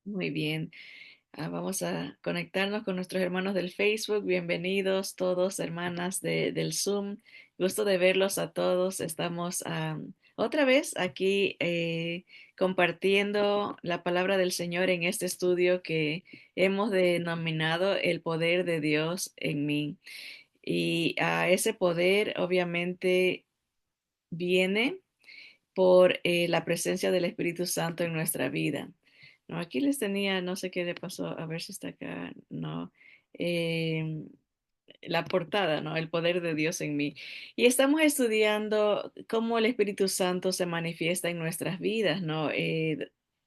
Muy bien. Vamos a conectarnos con nuestros hermanos del Facebook. Bienvenidos todos, hermanas del Zoom. Gusto de verlos a todos. Estamos otra vez aquí compartiendo la palabra del Señor en este estudio que hemos denominado El poder de Dios en mí. Y a ese poder obviamente viene por la presencia del Espíritu Santo en nuestra vida. No, aquí les tenía, no sé qué le pasó, a ver si está acá, no, eh, la portada, ¿no? El poder de Dios en mí. Y estamos estudiando cómo el Espíritu Santo se manifiesta en nuestras vidas, ¿no?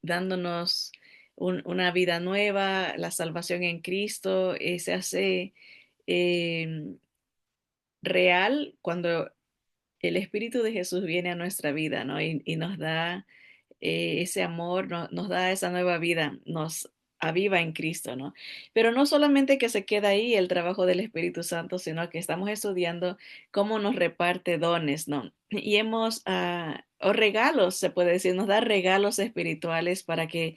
Dándonos una vida nueva, la salvación en Cristo, se hace eh, real cuando el Espíritu de Jesús viene a nuestra vida, ¿no? Y nos da ese amor, nos da esa nueva vida, nos aviva en Cristo, ¿no? Pero no solamente que se queda ahí el trabajo del Espíritu Santo, sino que estamos estudiando cómo nos reparte dones, ¿no? Y o regalos, se puede decir, nos da regalos espirituales para que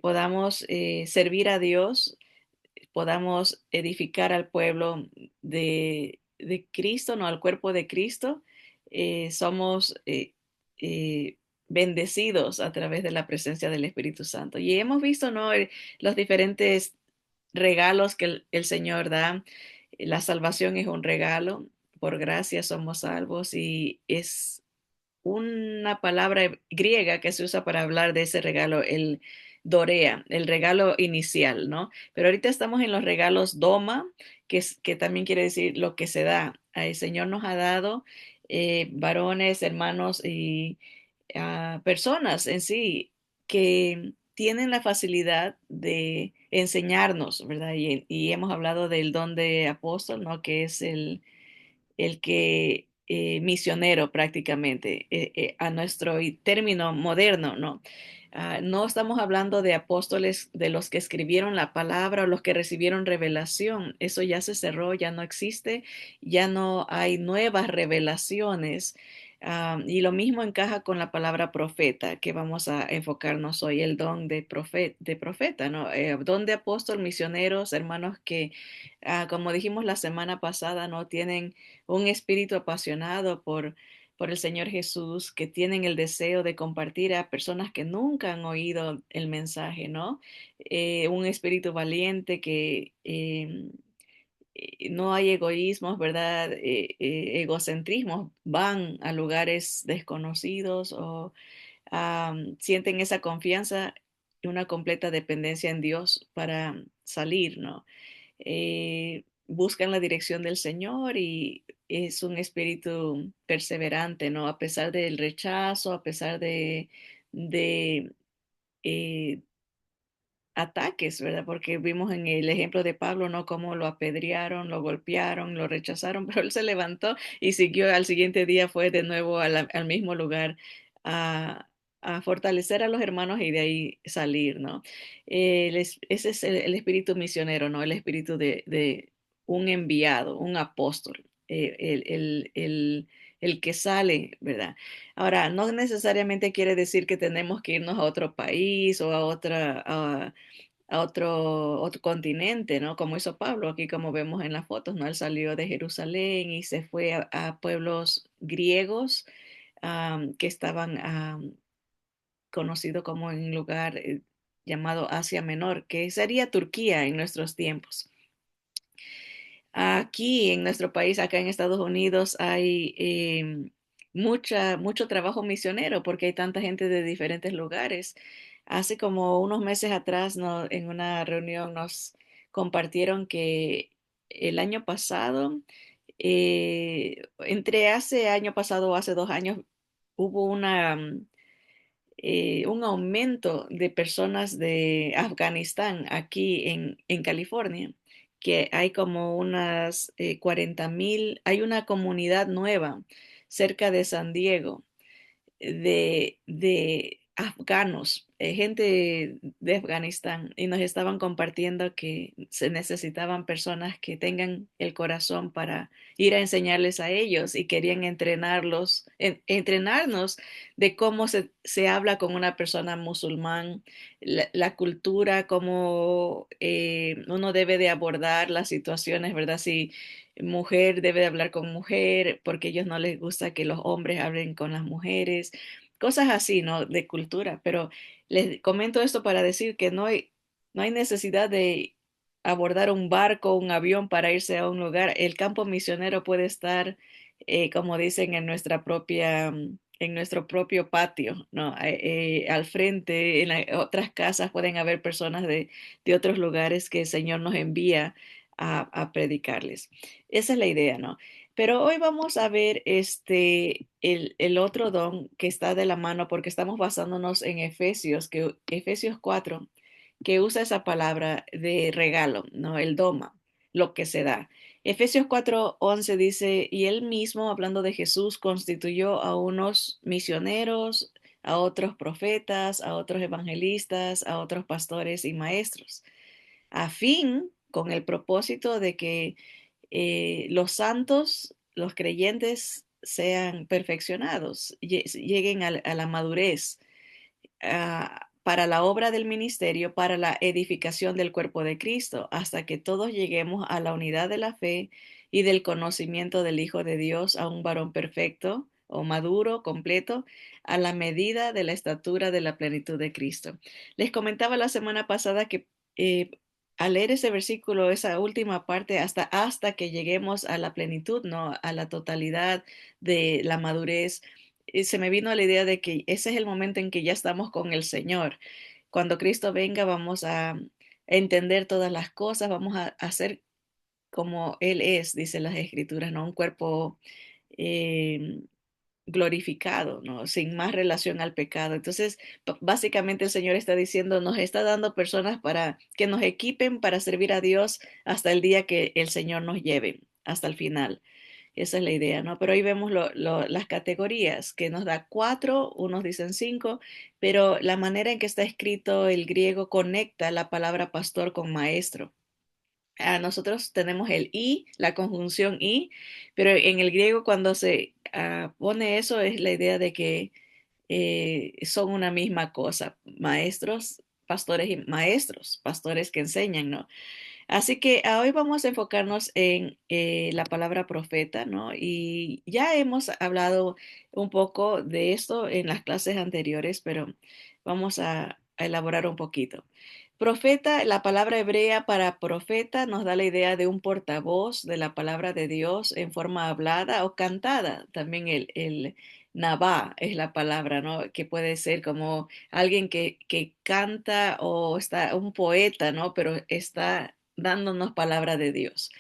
podamos servir a Dios, podamos edificar al pueblo de Cristo, no al cuerpo de Cristo. Somos bendecidos a través de la presencia del Espíritu Santo. Y hemos visto, ¿no? Los diferentes regalos que el Señor da. La salvación es un regalo, por gracia somos salvos y es una palabra griega que se usa para hablar de ese regalo, el dorea, el regalo inicial, ¿no? Pero ahorita estamos en los regalos doma, que también quiere decir lo que se da. El Señor nos ha dado varones, hermanos y personas en sí que tienen la facilidad de enseñarnos, ¿verdad? Y hemos hablado del don de apóstol, ¿no? Que es el que misionero prácticamente, a nuestro término moderno, ¿no? No estamos hablando de apóstoles de los que escribieron la palabra o los que recibieron revelación. Eso ya se cerró, ya no existe, ya no hay nuevas revelaciones. Y lo mismo encaja con la palabra profeta, que vamos a enfocarnos hoy, el don de profeta, ¿no? Don de apóstol, misioneros, hermanos que, como dijimos la semana pasada, no tienen un espíritu apasionado por el Señor Jesús, que tienen el deseo de compartir a personas que nunca han oído el mensaje, ¿no? Un espíritu valiente que no hay egoísmos, ¿verdad? Egocentrismos, van a lugares desconocidos o sienten esa confianza y una completa dependencia en Dios para salir, ¿no? Buscan la dirección del Señor y es un espíritu perseverante, ¿no? A pesar del rechazo, a pesar de eh, ataques, ¿verdad? Porque vimos en el ejemplo de Pablo, ¿no? Cómo lo apedrearon, lo golpearon, lo rechazaron, pero él se levantó y siguió al siguiente día, fue de nuevo al mismo lugar a, a fortalecer a los hermanos y de ahí salir, ¿no? Ese es el espíritu misionero, ¿no? El espíritu de un enviado, un apóstol, el que sale, ¿verdad? Ahora, no necesariamente quiere decir que tenemos que irnos a otro país o a otro continente, ¿no? Como hizo Pablo, aquí como vemos en las fotos, ¿no? Él salió de Jerusalén y se fue a pueblos griegos que estaban conocidos como en un lugar llamado Asia Menor, que sería Turquía en nuestros tiempos. Aquí en nuestro país, acá en Estados Unidos, hay mucho trabajo misionero porque hay tanta gente de diferentes lugares. Hace como unos meses atrás, en una reunión nos compartieron que el año pasado, entre hace año pasado o hace 2 años, hubo un aumento de personas de Afganistán aquí en California, que hay como unas 40,000, hay una comunidad nueva cerca de San Diego de afganos, gente de Afganistán, y nos estaban compartiendo que se necesitaban personas que tengan el corazón para ir a enseñarles a ellos y querían entrenarnos de cómo se habla con una persona musulmán, la cultura, cómo uno debe de abordar las situaciones, ¿verdad? Si mujer debe de hablar con mujer, porque a ellos no les gusta que los hombres hablen con las mujeres, cosas así, ¿no? De cultura, pero les comento esto para decir que no hay necesidad de abordar un barco, un avión para irse a un lugar. El campo misionero puede estar, como dicen, en nuestro propio patio, ¿no? Al frente, en otras casas pueden haber personas de otros lugares que el Señor nos envía a predicarles. Esa es la idea, ¿no? Pero hoy vamos a ver el otro don que está de la mano porque estamos basándonos en Efesios 4, que usa esa palabra de regalo, ¿no? El doma, lo que se da. Efesios 4:11 dice, y él mismo, hablando de Jesús, constituyó a unos misioneros, a otros profetas, a otros evangelistas, a otros pastores y maestros, a fin, con el propósito de que los santos, los creyentes sean perfeccionados, lleguen a la madurez, para la obra del ministerio, para la edificación del cuerpo de Cristo, hasta que todos lleguemos a la unidad de la fe y del conocimiento del Hijo de Dios, a un varón perfecto o maduro, completo, a la medida de la estatura de la plenitud de Cristo. Les comentaba la semana pasada que eh, al leer ese versículo, esa última parte, hasta que lleguemos a la plenitud, ¿no? A la totalidad de la madurez, se me vino a la idea de que ese es el momento en que ya estamos con el Señor. Cuando Cristo venga, vamos a entender todas las cosas, vamos a hacer como Él es, dice las Escrituras, ¿no? Un cuerpo eh, glorificado, ¿no? Sin más relación al pecado. Entonces, básicamente el Señor está diciendo, nos está dando personas para que nos equipen para servir a Dios hasta el día que el Señor nos lleve, hasta el final. Esa es la idea, ¿no? Pero ahí vemos las categorías, que nos da cuatro, unos dicen cinco, pero la manera en que está escrito el griego conecta la palabra pastor con maestro. Nosotros tenemos el y, la conjunción y, pero en el griego cuando se pone eso es la idea de que son una misma cosa, maestros, pastores y maestros, pastores que enseñan, ¿no? Así que hoy vamos a enfocarnos en la palabra profeta, ¿no? Y ya hemos hablado un poco de esto en las clases anteriores, pero vamos a elaborar un poquito. Profeta, la palabra hebrea para profeta nos da la idea de un portavoz de la palabra de Dios en forma hablada o cantada. También el nabá es la palabra, ¿no? Que puede ser como alguien que canta o está un poeta, ¿no? Pero está dándonos palabra de Dios.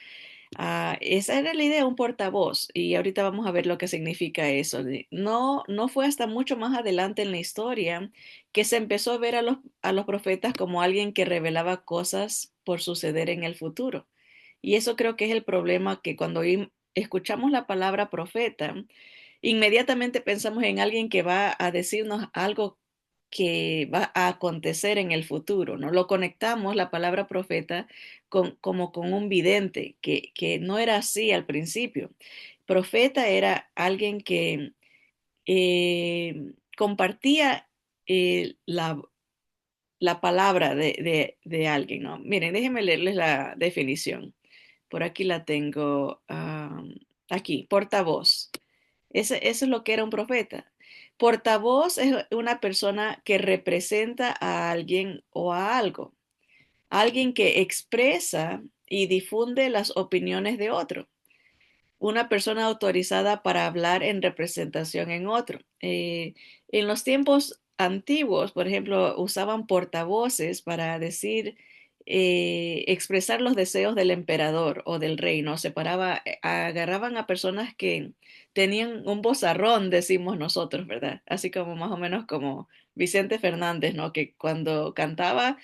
Esa era la idea, un portavoz, y ahorita vamos a ver lo que significa eso. No, no fue hasta mucho más adelante en la historia que se empezó a ver a los profetas como alguien que revelaba cosas por suceder en el futuro. Y eso creo que es el problema, que cuando escuchamos la palabra profeta, inmediatamente pensamos en alguien que va a decirnos algo que va a acontecer en el futuro, ¿no? Lo conectamos, la palabra profeta, como con un vidente, que no era así al principio. Profeta era alguien que compartía la palabra de alguien, ¿no? Miren, déjenme leerles la definición. Por aquí la tengo, aquí, portavoz. Eso es lo que era un profeta. Portavoz es una persona que representa a alguien o a algo. Alguien que expresa y difunde las opiniones de otro. Una persona autorizada para hablar en representación en otro. En los tiempos antiguos, por ejemplo, usaban portavoces para decir, expresar los deseos del emperador o del rey, ¿no? Agarraban a personas que tenían un vozarrón, decimos nosotros, ¿verdad? Así como más o menos como Vicente Fernández, ¿no? Que cuando cantaba,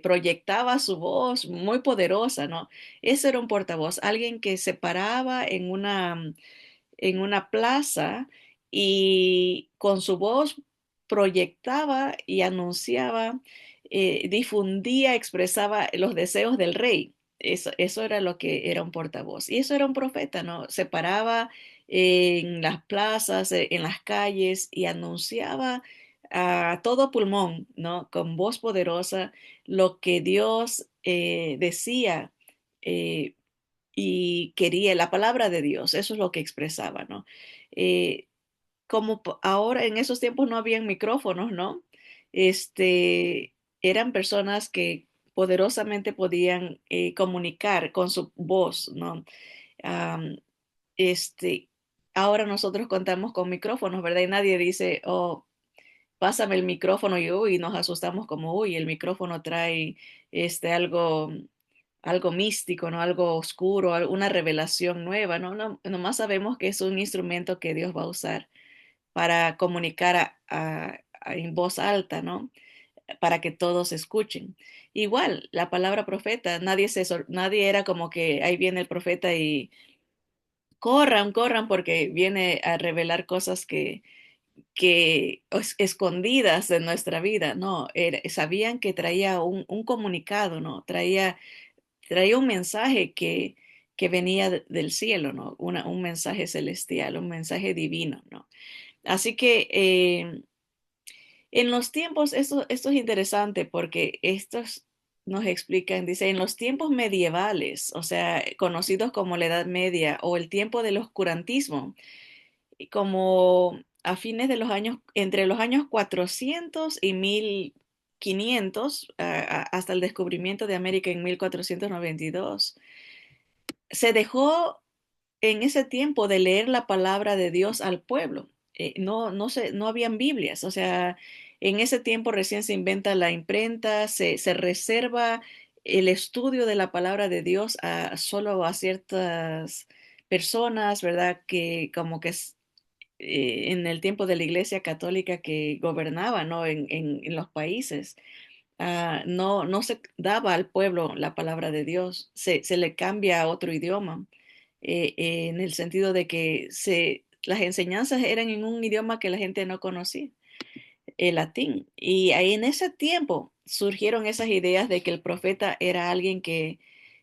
proyectaba su voz muy poderosa, ¿no? Ese era un portavoz, alguien que se paraba en una plaza y con su voz proyectaba y anunciaba, difundía, expresaba los deseos del rey. Eso era lo que era un portavoz. Y eso era un profeta, ¿no? Se paraba en las plazas, en las calles y anunciaba a todo pulmón, ¿no? Con voz poderosa lo que Dios decía eh, y quería, la palabra de Dios, eso es lo que expresaba, ¿no? Eh, ahora en esos tiempos no habían micrófonos, ¿no? Eran personas que poderosamente podían comunicar con su voz, ¿no? Am, este, Ahora nosotros contamos con micrófonos, ¿verdad? Y nadie dice, oh, pásame el micrófono y uy, nos asustamos como, uy, el micrófono trae algo místico, ¿no? Algo oscuro, una revelación nueva, ¿no? No, nomás sabemos que es un instrumento que Dios va a usar para comunicar en voz alta, ¿no? Para que todos escuchen. Igual, la palabra profeta, nadie era como que ahí viene el profeta y corran, corran porque viene a revelar cosas que escondidas de nuestra vida. No, sabían que traía un comunicado, ¿no? Traía un mensaje que venía del cielo, ¿no? Un mensaje celestial, un mensaje divino, ¿no? Así que en los tiempos, esto es interesante porque estos nos explican, dice, en los tiempos medievales, o sea, conocidos como la Edad Media o el tiempo del oscurantismo, y como a fines de los años, entre los años 400 y 1500, hasta el descubrimiento de América en 1492, se dejó en ese tiempo de leer la palabra de Dios al pueblo. No habían Biblias, o sea, en ese tiempo recién se inventa la imprenta, se reserva el estudio de la palabra de Dios solo a ciertas personas, ¿verdad? Que como que en el tiempo de la Iglesia Católica que gobernaba, ¿no? En los países. No se daba al pueblo la palabra de Dios, se le cambia a otro idioma, en el sentido de que las enseñanzas eran en un idioma que la gente no conocía, el latín. Y ahí en ese tiempo surgieron esas ideas de que el profeta era alguien que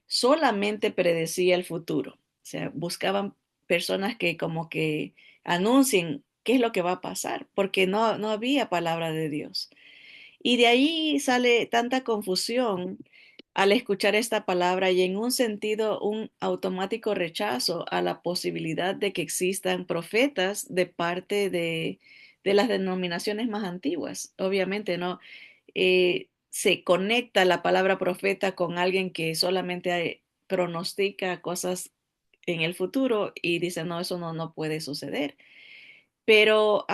solamente predecía el futuro. O sea, buscaban personas que como que anuncien qué es lo que va a pasar, porque no había palabra de Dios. Y de ahí sale tanta confusión al escuchar esta palabra y en un sentido un automático rechazo a la posibilidad de que existan profetas de parte de las denominaciones más antiguas. Obviamente, ¿no? Se conecta la palabra profeta con alguien que solamente pronostica cosas en el futuro y dice, no, eso no puede suceder. Pero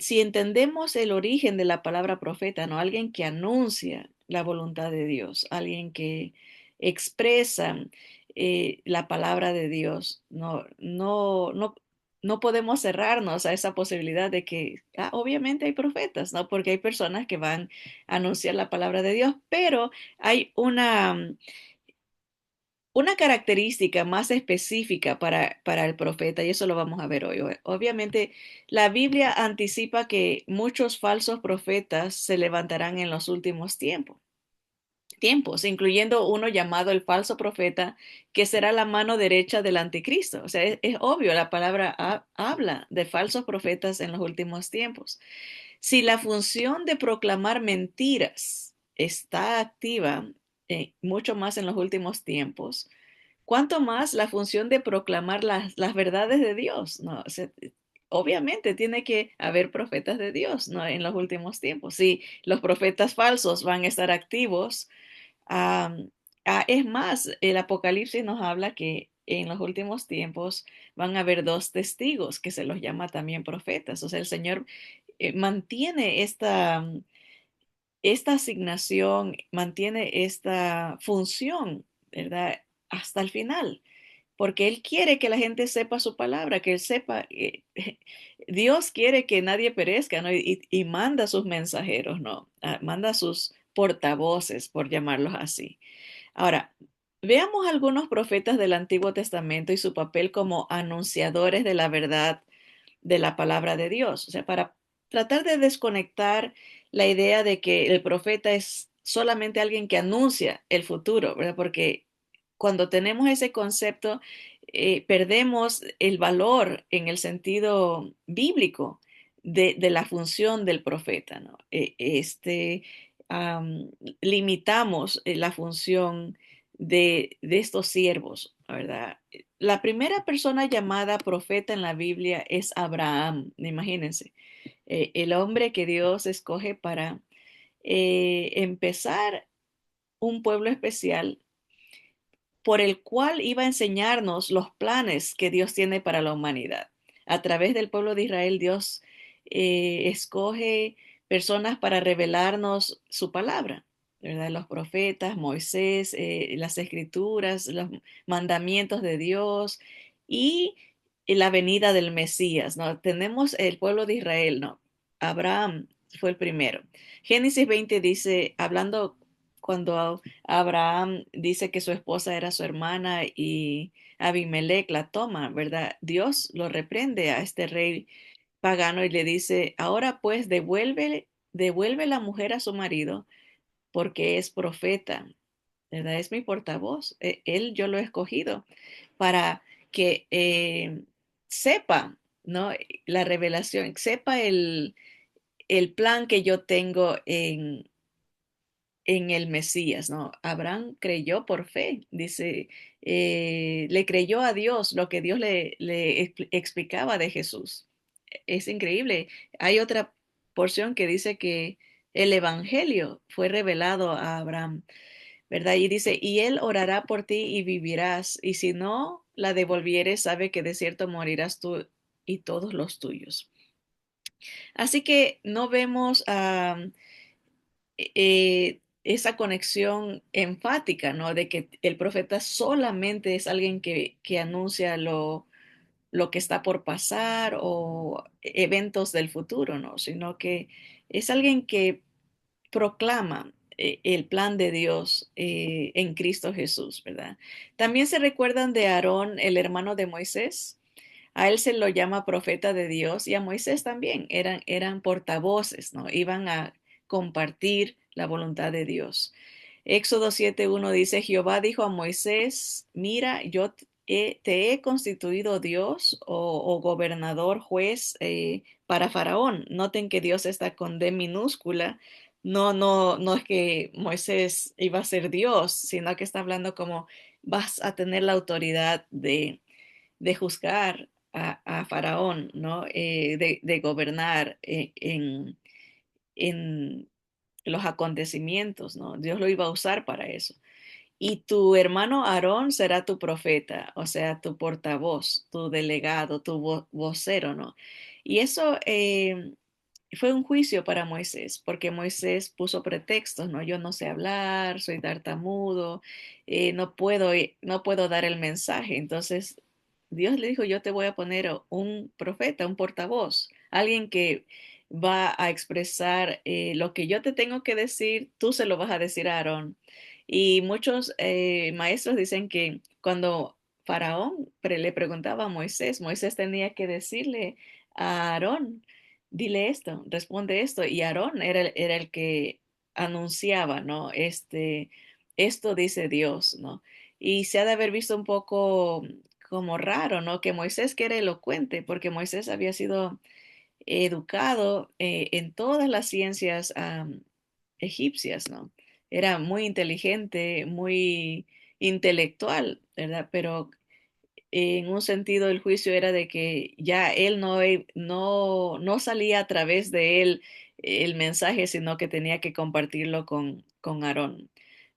si entendemos el origen de la palabra profeta, ¿no? Alguien que anuncia la voluntad de Dios, alguien que expresa la palabra de Dios, no podemos cerrarnos a esa posibilidad de que, obviamente hay profetas, ¿no? Porque hay personas que van a anunciar la palabra de Dios, pero hay una característica más específica para el profeta, y eso lo vamos a ver hoy. Obviamente, la Biblia anticipa que muchos falsos profetas se levantarán en los últimos tiempos, incluyendo uno llamado el falso profeta, que será la mano derecha del anticristo. O sea, es obvio, la palabra habla de falsos profetas en los últimos tiempos. Si la función de proclamar mentiras está activa, mucho más en los últimos tiempos, cuanto más la función de proclamar las verdades de Dios, ¿no? O sea, obviamente tiene que haber profetas de Dios, ¿no? En los últimos tiempos. Si los profetas falsos van a estar activos, am, es más, el Apocalipsis nos habla que en los últimos tiempos van a haber dos testigos que se los llama también profetas. O sea, el Señor mantiene esta asignación, mantiene esta función, ¿verdad? Hasta el final, porque Él quiere que la gente sepa su palabra, que Él sepa, Dios quiere que nadie perezca, ¿no? Y manda sus mensajeros, ¿no? Manda sus portavoces, por llamarlos así. Ahora, veamos algunos profetas del Antiguo Testamento y su papel como anunciadores de la verdad de la palabra de Dios. O sea, tratar de desconectar la idea de que el profeta es solamente alguien que anuncia el futuro, ¿verdad? Porque cuando tenemos ese concepto, perdemos el valor en el sentido bíblico de la función del profeta, ¿no? Am, Limitamos la función de estos siervos, ¿verdad? La primera persona llamada profeta en la Biblia es Abraham, imagínense, el hombre que Dios escoge para empezar un pueblo especial por el cual iba a enseñarnos los planes que Dios tiene para la humanidad. A través del pueblo de Israel, Dios escoge personas para revelarnos su palabra, ¿verdad? Los profetas, Moisés, las escrituras, los mandamientos de Dios y la venida del Mesías, ¿no? Tenemos el pueblo de Israel, ¿no? Abraham fue el primero. Génesis 20 dice, hablando cuando Abraham dice que su esposa era su hermana y Abimelech la toma, ¿verdad? Dios lo reprende a este rey pagano y le dice, ahora pues devuelve la mujer a su marido porque es profeta, ¿verdad? Es mi portavoz. Él yo lo he escogido para que sepa, ¿no? La revelación, sepa el plan que yo tengo en el Mesías, ¿no? Abraham creyó por fe, dice, le creyó a Dios lo que Dios le explicaba de Jesús. Es increíble. Hay otra porción que dice que el Evangelio fue revelado a Abraham, ¿verdad? Y dice, y él orará por ti y vivirás, y si no la devolvieres, sabe que de cierto morirás tú y todos los tuyos. Así que no vemos esa conexión enfática, ¿no? De que el profeta solamente es alguien que anuncia lo que está por pasar o eventos del futuro, ¿no? Sino que es alguien que proclama el plan de Dios en Cristo Jesús, ¿verdad? También se recuerdan de Aarón, el hermano de Moisés. A él se lo llama profeta de Dios y a Moisés también. Eran portavoces, ¿no? Iban a compartir la voluntad de Dios. Éxodo 7:1 dice, Jehová dijo a Moisés, mira, te he constituido Dios o gobernador, juez para Faraón. Noten que Dios está con D minúscula. No, no, no es que Moisés iba a ser Dios, sino que está hablando como vas a tener la autoridad de juzgar a Faraón, ¿no? De gobernar en los acontecimientos, ¿no? Dios lo iba a usar para eso. Y tu hermano Aarón será tu profeta, o sea, tu portavoz, tu delegado, tu vocero, ¿no? Y eso fue un juicio para Moisés, porque Moisés puso pretextos, ¿no? Yo no sé hablar, soy tartamudo, no puedo dar el mensaje. Entonces, Dios le dijo, yo te voy a poner un profeta, un portavoz, alguien que va a expresar lo que yo te tengo que decir, tú se lo vas a decir a Aarón. Y muchos maestros dicen que cuando Faraón le preguntaba a Moisés, Moisés tenía que decirle a Aarón, dile esto, responde esto. Y Aarón era el que anunciaba, ¿no? Esto dice Dios, ¿no? Y se ha de haber visto un poco como raro, ¿no? Que Moisés, que era elocuente, porque Moisés había sido educado en todas las ciencias egipcias, ¿no? Era muy inteligente, muy intelectual, ¿verdad? Pero en un sentido el juicio era de que ya él no salía a través de él el mensaje, sino que tenía que compartirlo con Aarón,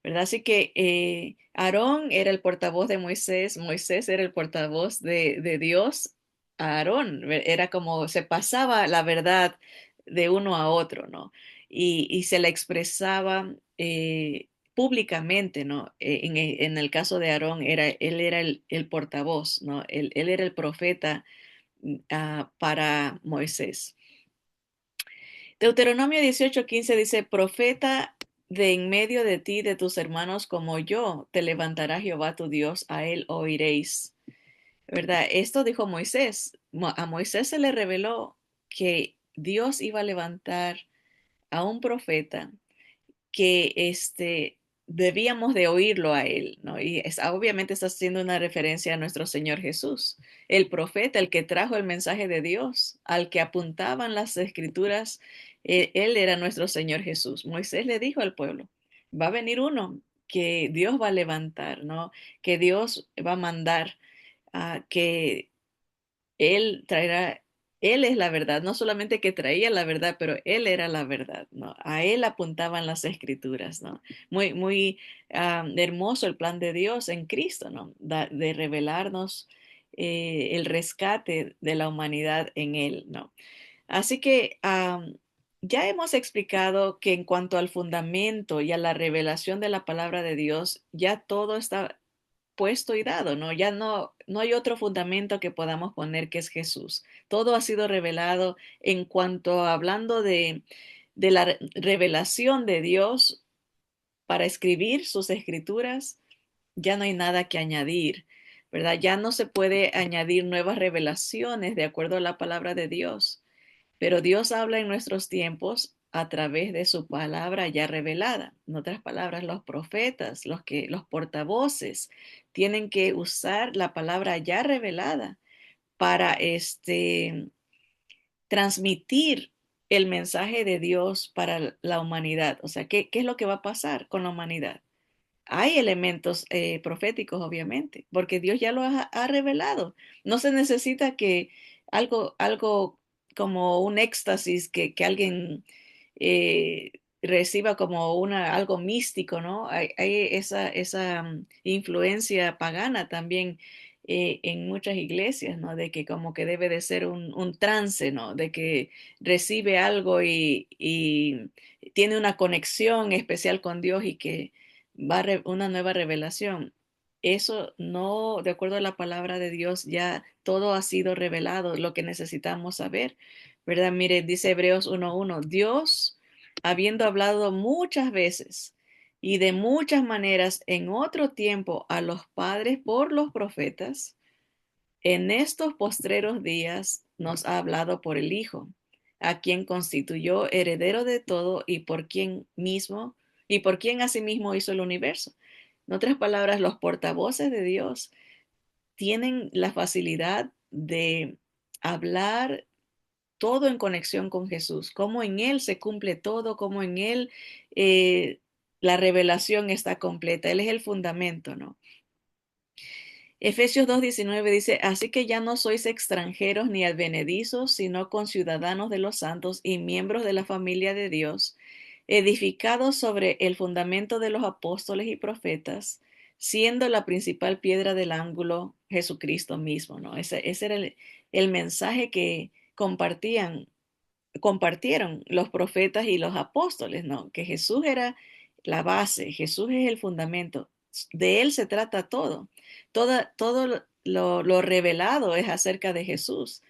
¿verdad? Así que Aarón era el portavoz de Moisés, Moisés era el portavoz de Dios a Aarón, era como se pasaba la verdad de uno a otro, ¿no? Y se la expresaba públicamente, ¿no? En el caso de Aarón, él era el portavoz, ¿no? Él era el profeta para Moisés. Deuteronomio 18:15 dice, profeta de en medio de ti, de tus hermanos como yo, te levantará Jehová tu Dios, a él oiréis. ¿Verdad? Esto dijo Moisés. A Moisés se le reveló que Dios iba a levantar a un profeta que debíamos de oírlo a él, ¿no? Y obviamente está haciendo una referencia a nuestro Señor Jesús, el profeta, el que trajo el mensaje de Dios, al que apuntaban las escrituras, él era nuestro Señor Jesús. Moisés le dijo al pueblo, va a venir uno que Dios va a levantar, ¿no? Que Dios va a mandar, que él traerá, él es la verdad, no solamente que traía la verdad, pero él era la verdad, ¿no? A él apuntaban las escrituras, ¿no? Muy, muy hermoso el plan de Dios en Cristo, ¿no? De revelarnos el rescate de la humanidad en él, ¿no? Así que ya hemos explicado que en cuanto al fundamento y a la revelación de la palabra de Dios, ya todo está puesto y dado, ¿no? Ya no hay otro fundamento que podamos poner que es Jesús. Todo ha sido revelado en cuanto hablando de la revelación de Dios para escribir sus escrituras, ya no hay nada que añadir, ¿verdad? Ya no se puede añadir nuevas revelaciones de acuerdo a la palabra de Dios. Pero Dios habla en nuestros tiempos a través de su palabra ya revelada. En otras palabras, los profetas, los portavoces, tienen que usar la palabra ya revelada para transmitir el mensaje de Dios para la humanidad. O sea, ¿qué es lo que va a pasar con la humanidad? Hay elementos proféticos, obviamente, porque Dios ya lo ha revelado. No se necesita que algo como un éxtasis, que alguien reciba como algo místico, ¿no? Hay esa influencia pagana también en muchas iglesias, ¿no? De que como que debe de ser un trance, ¿no? De que recibe algo y tiene una conexión especial con Dios y que una nueva revelación. Eso no, de acuerdo a la palabra de Dios, ya todo ha sido revelado, lo que necesitamos saber, ¿verdad? Mire, dice Hebreos 1:1, Dios, habiendo hablado muchas veces y de muchas maneras en otro tiempo a los padres por los profetas, en estos postreros días nos ha hablado por el Hijo, a quien constituyó heredero de todo y por quien asimismo hizo el universo. En otras palabras, los portavoces de Dios tienen la facilidad de hablar todo en conexión con Jesús, cómo en Él se cumple todo, cómo en Él eh, la revelación está completa. Él es el fundamento, ¿no? Efesios 2:19 dice, así que ya no sois extranjeros ni advenedizos, sino conciudadanos de los santos y miembros de la familia de Dios, edificados sobre el fundamento de los apóstoles y profetas, siendo la principal piedra del ángulo Jesucristo mismo, ¿no? Ese era el mensaje que compartieron los profetas y los apóstoles, ¿no? Que Jesús era la base, Jesús es el fundamento, de Él se trata todo, todo lo revelado es acerca de Jesús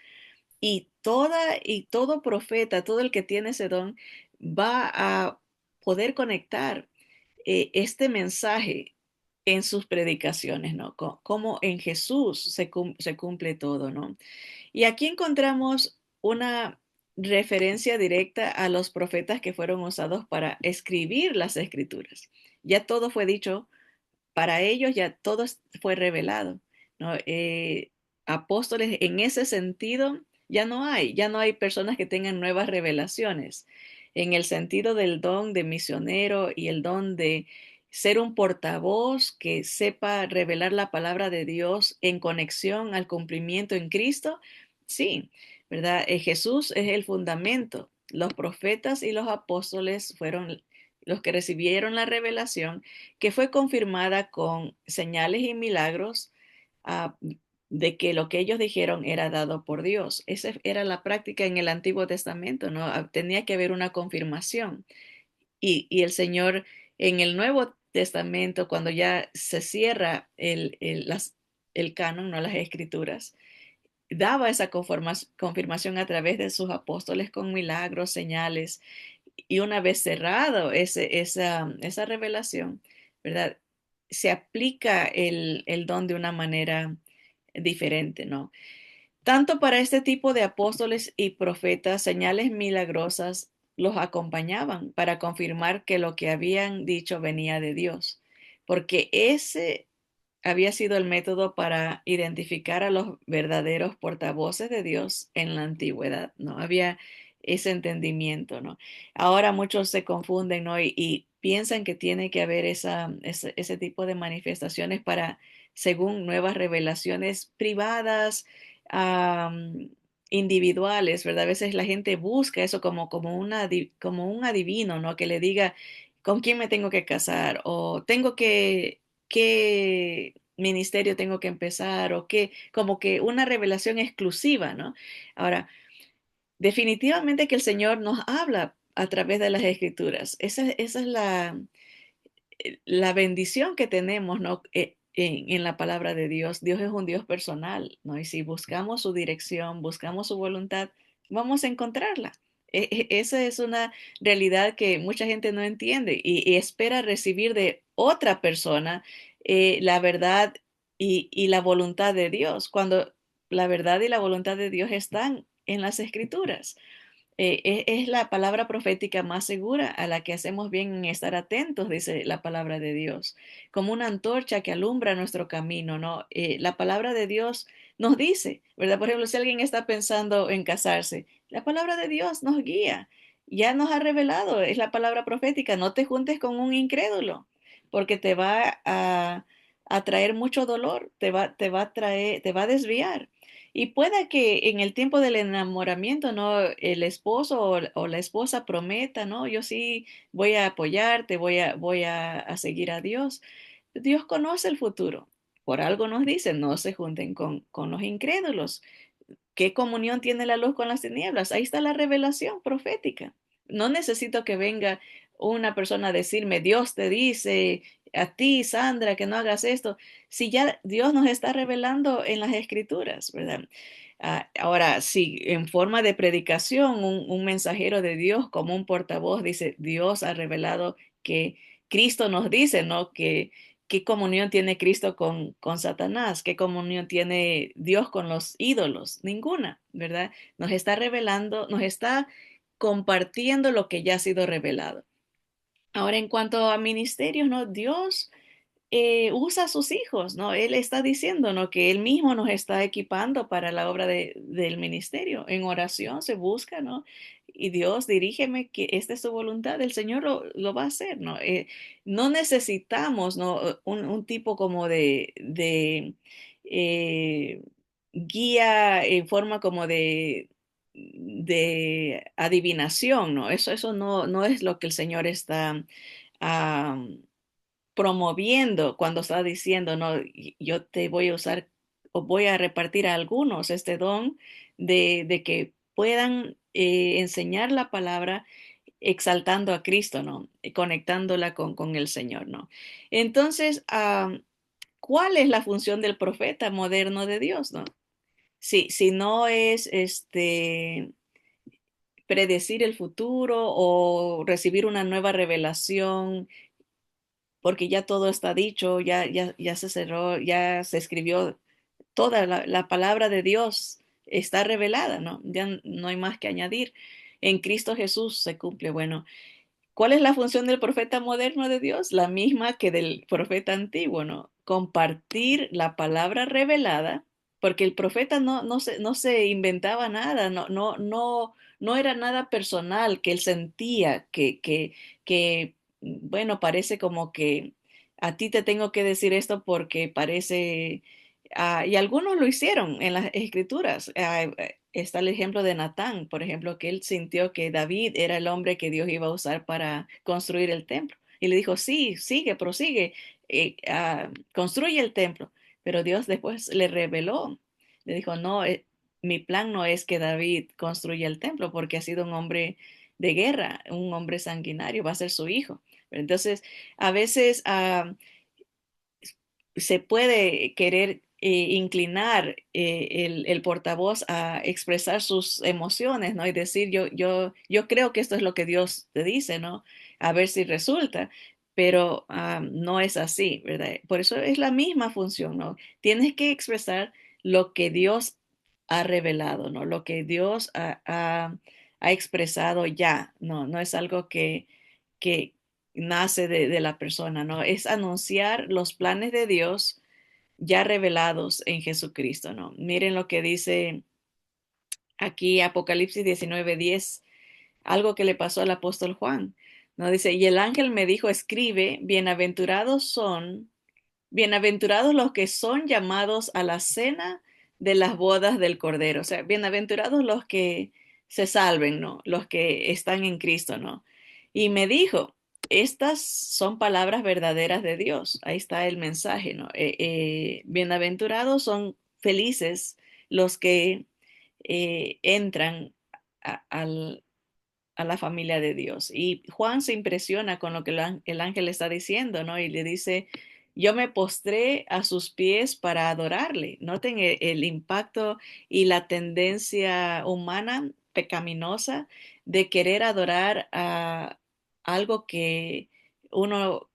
y todo profeta, todo el que tiene ese don va a poder conectar este mensaje en sus predicaciones, ¿no? Como en Jesús se cumple todo, ¿no? Y aquí encontramos una referencia directa a los profetas que fueron usados para escribir las escrituras. Ya todo fue dicho para ellos, ya todo fue revelado, ¿no? Apóstoles en ese sentido ya no hay personas que tengan nuevas revelaciones en el sentido del don de misionero y el don de ser un portavoz que sepa revelar la palabra de Dios en conexión al cumplimiento en Cristo. Sí, ¿verdad? Jesús es el fundamento. Los profetas y los apóstoles fueron los que recibieron la revelación que fue confirmada con señales y milagros ah, de que lo que ellos dijeron era dado por Dios. Esa era la práctica en el Antiguo Testamento, ¿no? Tenía que haber una confirmación. Y el Señor en el Nuevo Testamento, cuando ya se cierra el canon, no las escrituras, daba esa confirmación a través de sus apóstoles con milagros, señales, y una vez cerrado esa revelación, ¿verdad? Se aplica el don de una manera diferente, ¿no? Tanto para este tipo de apóstoles y profetas, señales milagrosas los acompañaban para confirmar que lo que habían dicho venía de Dios, porque ese había sido el método para identificar a los verdaderos portavoces de Dios en la antigüedad, ¿no? Había ese entendimiento, ¿no? Ahora muchos se confunden, ¿no? Y piensan que tiene que haber ese tipo de manifestaciones para, según nuevas revelaciones privadas, am, individuales, ¿verdad? A veces la gente busca eso como un adivino, ¿no? Que le diga con quién me tengo que casar o tengo que qué ministerio tengo que empezar o qué, como que una revelación exclusiva, ¿no? Ahora, definitivamente que el Señor nos habla a través de las escrituras. Esa es la bendición que tenemos, ¿no? En la palabra de Dios. Dios es un Dios personal, ¿no? Y si buscamos su dirección, buscamos su voluntad, vamos a encontrarla. Esa es una realidad que mucha gente no entiende y espera recibir de otra persona la verdad y la voluntad de Dios, cuando la verdad y la voluntad de Dios están en las escrituras. Es la palabra profética más segura a la que hacemos bien en estar atentos, dice la palabra de Dios, como una antorcha que alumbra nuestro camino, ¿no? La palabra de Dios nos dice, ¿verdad? Por ejemplo, si alguien está pensando en casarse, la palabra de Dios nos guía, ya nos ha revelado, es la palabra profética, no te juntes con un incrédulo, porque te va a traer mucho dolor, te va a traer, te va a desviar. Y pueda que en el tiempo del enamoramiento, ¿no? El esposo o la esposa prometa, ¿no? Yo sí voy a apoyarte, voy a seguir a Dios. Dios conoce el futuro. Por algo nos dice, no se junten con los incrédulos. ¿Qué comunión tiene la luz con las tinieblas? Ahí está la revelación profética. No necesito que venga una persona a decirme, Dios te dice a ti, Sandra, que no hagas esto. Si ya Dios nos está revelando en las escrituras, ¿verdad? Ahora, si en forma de predicación, un mensajero de Dios como un portavoz dice, Dios ha revelado que Cristo nos dice, ¿no? Que ¿qué comunión tiene Cristo con Satanás? ¿Qué comunión tiene Dios con los ídolos? Ninguna, ¿verdad? Nos está revelando, nos está compartiendo lo que ya ha sido revelado. Ahora, en cuanto a ministerios, ¿no? Dios usa a sus hijos, ¿no? Él está diciendo, ¿no? Que Él mismo nos está equipando para la obra del ministerio. En oración se busca, ¿no? Y Dios, dirígeme que esta es tu voluntad, el Señor lo va a hacer, ¿no? No necesitamos, ¿no? Un tipo como de guía en forma como de adivinación, ¿no? Eso no es lo que el Señor está ah, promoviendo cuando está diciendo, no, yo te voy a usar o voy a repartir a algunos este don de que puedan enseñar la palabra exaltando a Cristo, ¿no? Conectándola con el Señor, ¿no? Entonces, ¿cuál es la función del profeta moderno de Dios, ¿no? Si no es predecir el futuro o recibir una nueva revelación porque ya todo está dicho, ya se cerró, ya se escribió, toda la palabra de Dios está revelada, ¿no? Ya no hay más que añadir. En Cristo Jesús se cumple. Bueno, ¿cuál es la función del profeta moderno de Dios? La misma que del profeta antiguo, ¿no? Compartir la palabra revelada, porque el profeta no se inventaba nada, no era nada personal que él sentía, bueno, parece como que a ti te tengo que decir esto porque parece, y algunos lo hicieron en las escrituras. Está el ejemplo de Natán, por ejemplo, que él sintió que David era el hombre que Dios iba a usar para construir el templo. Y le dijo, sí, sigue, prosigue, construye el templo. Pero Dios después le reveló, le dijo, no, mi plan no es que David construya el templo porque ha sido un hombre de guerra, un hombre sanguinario, va a ser su hijo. Entonces, a veces se puede querer inclinar el portavoz a expresar sus emociones, ¿no? Y decir, yo creo que esto es lo que Dios te dice, ¿no? A ver si resulta, pero no es así, ¿verdad? Por eso es la misma función, ¿no? Tienes que expresar lo que Dios ha revelado, ¿no? Lo que Dios ha expresado ya, no es algo que nace de la persona, ¿no? Es anunciar los planes de Dios ya revelados en Jesucristo, ¿no? Miren lo que dice aquí Apocalipsis 19:10, algo que le pasó al apóstol Juan, ¿no? Dice, y el ángel me dijo, escribe, bienaventurados los que son llamados a la cena de las bodas del Cordero. O sea, bienaventurados los que se salven, ¿no? Los que están en Cristo, ¿no? Y me dijo, estas son palabras verdaderas de Dios. Ahí está el mensaje, ¿no? Bienaventurados son felices los que entran al a la familia de Dios. Y Juan se impresiona con lo que el ángel está diciendo, ¿no? Y le dice, yo me postré a sus pies para adorarle. Noten el impacto y la tendencia humana pecaminosa de querer adorar a algo que uno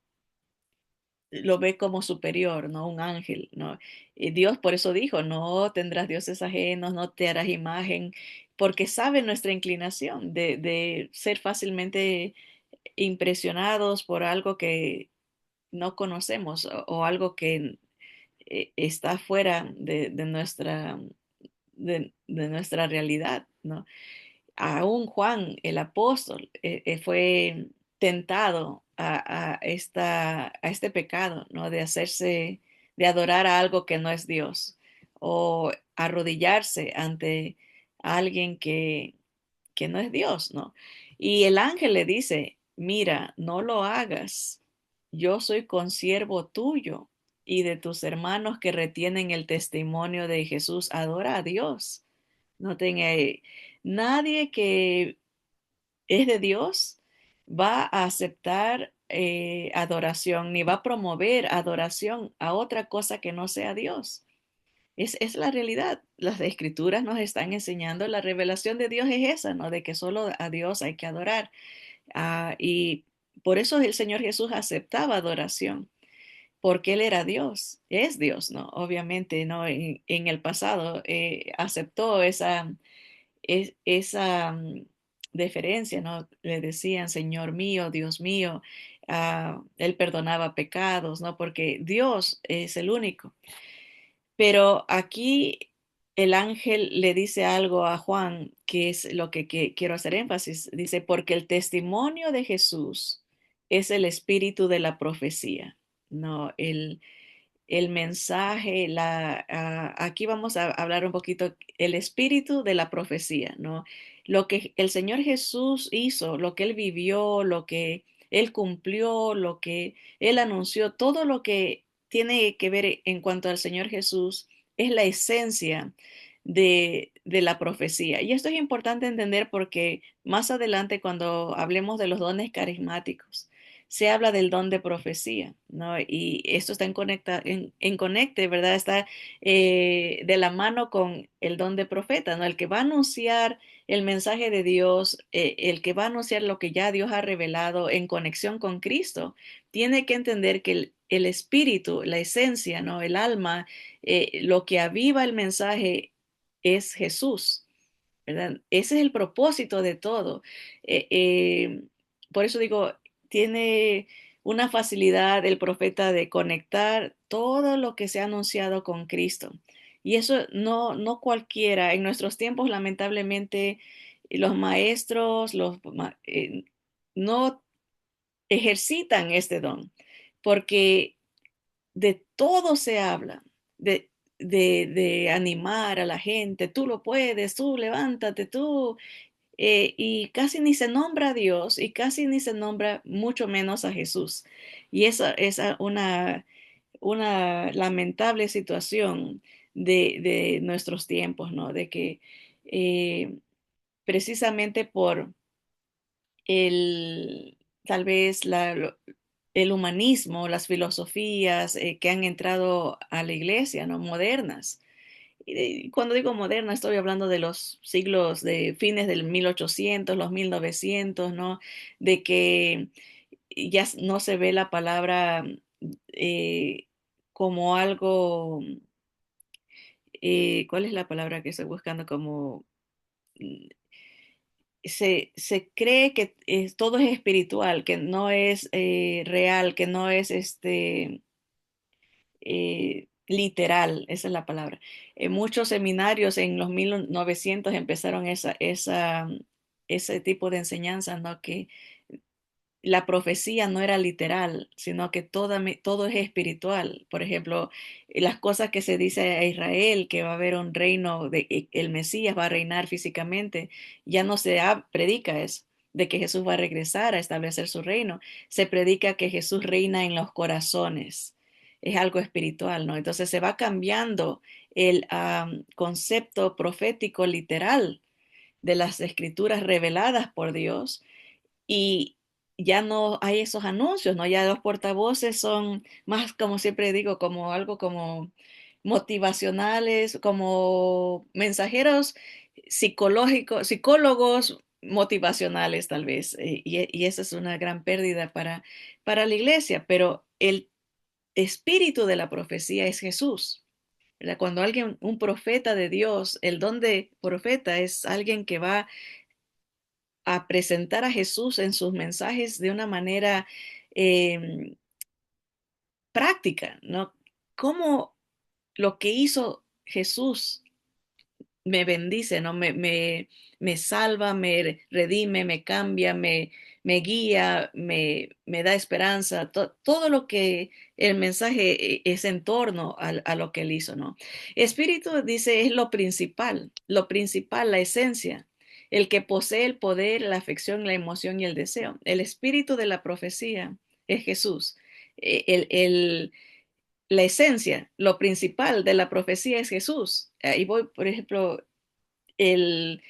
lo ve como superior, ¿no? Un ángel, ¿no? Y Dios por eso dijo, no tendrás dioses ajenos, no te harás imagen, porque sabe nuestra inclinación de ser fácilmente impresionados por algo que no conocemos o algo que está fuera de nuestra realidad, ¿no? Aún Juan, el apóstol, fue tentado a este pecado, ¿no? De adorar a algo que no es Dios o arrodillarse ante alguien que no es Dios, ¿no? Y el ángel le dice, mira, no lo hagas, yo soy consiervo tuyo y de tus hermanos que retienen el testimonio de Jesús, adora a Dios. No tenga, nadie que es de Dios va a aceptar adoración ni va a promover adoración a otra cosa que no sea Dios. Es la realidad. Las escrituras nos están enseñando, la revelación de Dios es esa, ¿no? De que solo a Dios hay que adorar. Y por eso el Señor Jesús aceptaba adoración, porque Él era Dios, es Dios, ¿no? Obviamente, ¿no? En el pasado aceptó esa deferencia, ¿no? Le decían, Señor mío, Dios mío, Él perdonaba pecados, ¿no? Porque Dios es el único. Pero aquí el ángel le dice algo a Juan, que es lo que quiero hacer énfasis. Dice, porque el testimonio de Jesús es el espíritu de la profecía, ¿no? El mensaje, aquí vamos a hablar un poquito el espíritu de la profecía, ¿no? Lo que el Señor Jesús hizo, lo que Él vivió, lo que Él cumplió, lo que Él anunció, todo lo que tiene que ver en cuanto al Señor Jesús es la esencia de la profecía. Y esto es importante entender porque más adelante cuando hablemos de los dones carismáticos, se habla del don de profecía, ¿no? Y esto está en conecte, ¿verdad? Está de la mano con el don de profeta, ¿no? El que va a anunciar el mensaje de Dios, el que va a anunciar lo que ya Dios ha revelado en conexión con Cristo, tiene que entender que el espíritu, la esencia, ¿no? El alma, lo que aviva el mensaje es Jesús. ¿Verdad? Ese es el propósito de todo. Eh, eh, por eso digo, tiene una facilidad el profeta de conectar todo lo que se ha anunciado con Cristo. Y eso no cualquiera. En nuestros tiempos, lamentablemente, los maestros no ejercitan este don, porque de todo se habla, de, de animar a la gente, tú lo puedes, tú levántate, tú, y casi ni se nombra a Dios y casi ni se nombra mucho menos a Jesús. Y esa es una lamentable situación de nuestros tiempos, ¿no? De que precisamente por tal vez el humanismo, las filosofías que han entrado a la iglesia, ¿no? Modernas. Y cuando digo moderna, estoy hablando de los siglos de fines del 1800, los 1900, ¿no? De que ya no se ve la palabra eh, como algo ¿cuál es la palabra que estoy buscando? Como mm, se cree que todo es espiritual, que no es real, que no es literal, esa es la palabra. Muchos seminarios en los 1900 empezaron ese tipo de enseñanza, ¿no? Que la profecía no era literal, sino que todo es espiritual. Por ejemplo, las cosas que se dice a Israel, que va a haber un reino, el Mesías va a reinar físicamente, ya no predica eso, de que Jesús va a regresar a establecer su reino. Se predica que Jesús reina en los corazones. Es algo espiritual, ¿no? Entonces se va cambiando el concepto profético literal de las escrituras reveladas por Dios y ya no hay esos anuncios, ¿no? Ya los portavoces son más, como siempre digo, como algo como motivacionales, como mensajeros psicológicos, psicólogos motivacionales tal vez, y esa es una gran pérdida para la iglesia, pero el espíritu de la profecía es Jesús. ¿Verdad? Cuando alguien, un profeta de Dios, el don de profeta es alguien que va a presentar a Jesús en sus mensajes de una manera eh, práctica, ¿no? Cómo lo que hizo Jesús me bendice, ¿no? Me salva, me redime, me cambia, me guía, me da esperanza, todo lo que el mensaje es en torno a lo que él hizo, ¿no? Espíritu dice es lo principal, la esencia, el que posee el poder, la afección, la emoción y el deseo. El espíritu de la profecía es Jesús. La esencia, lo principal de la profecía es Jesús. Ahí voy, por ejemplo, el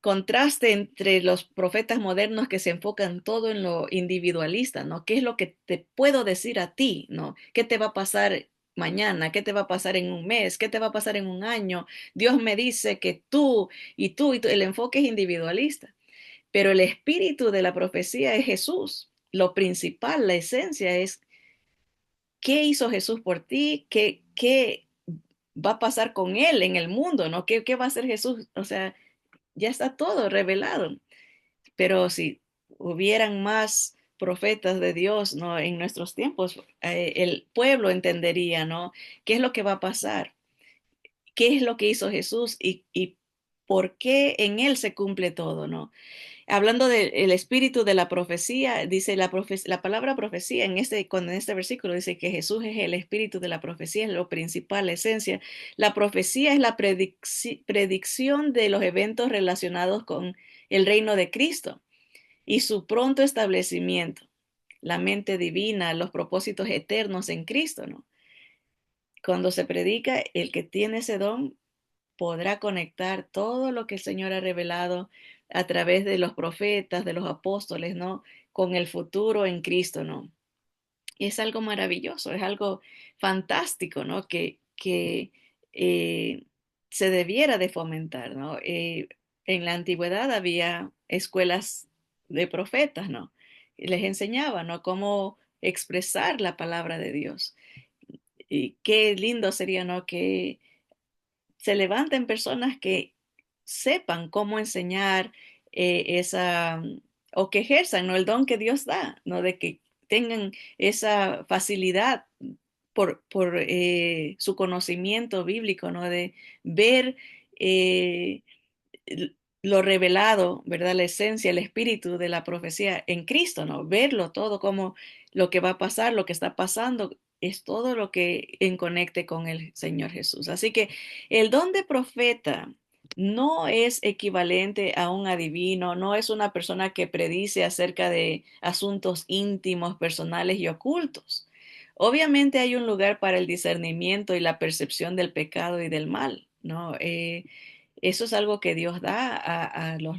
contraste entre los profetas modernos que se enfocan todo en lo individualista, ¿no? ¿Qué es lo que te puedo decir a ti, ¿no? ¿Qué te va a pasar mañana? ¿Qué te va a pasar en un mes? ¿Qué te va a pasar en un año? Dios me dice que tú, el enfoque es individualista, pero el espíritu de la profecía es Jesús. Lo principal, la esencia es qué hizo Jesús por ti, qué va a pasar con él en el mundo, ¿no? ¿Qué va a hacer Jesús? O sea, ya está todo revelado. Pero si hubieran más profetas de Dios, ¿no? En nuestros tiempos, el pueblo entendería, ¿no? ¿Qué es lo que va a pasar? ¿Qué es lo que hizo Jesús y por qué en él se cumple todo, ¿no? Hablando del espíritu de la profecía, dice la palabra profecía cuando en este versículo dice que Jesús es el espíritu de la profecía, es lo principal, la esencia. La profecía es la predicción de los eventos relacionados con el reino de Cristo y su pronto establecimiento, la mente divina, los propósitos eternos en Cristo, ¿no? Cuando se predica, el que tiene ese don podrá conectar todo lo que el Señor ha revelado a través de los profetas, de los apóstoles, ¿no? Con el futuro en Cristo, ¿no? Y es algo maravilloso, es algo fantástico, ¿no? Que eh, se debiera de fomentar, ¿no? En la antigüedad había escuelas de profetas, ¿no? Y les enseñaban, ¿no? Cómo expresar la palabra de Dios. Y qué lindo sería, ¿no? Que se levanten personas que sepan cómo enseñar o que ejerzan, ¿no? El don que Dios da, ¿no? De que tengan esa facilidad por su conocimiento bíblico, ¿no? De ver eh, lo revelado, ¿verdad? La esencia, el espíritu de la profecía en Cristo, ¿no? Verlo todo como lo que va a pasar, lo que está pasando, es todo lo que en conecte con el Señor Jesús. Así que el don de profeta no es equivalente a un adivino, no es una persona que predice acerca de asuntos íntimos, personales y ocultos. Obviamente hay un lugar para el discernimiento y la percepción del pecado y del mal, ¿no? Eso es algo que Dios da a los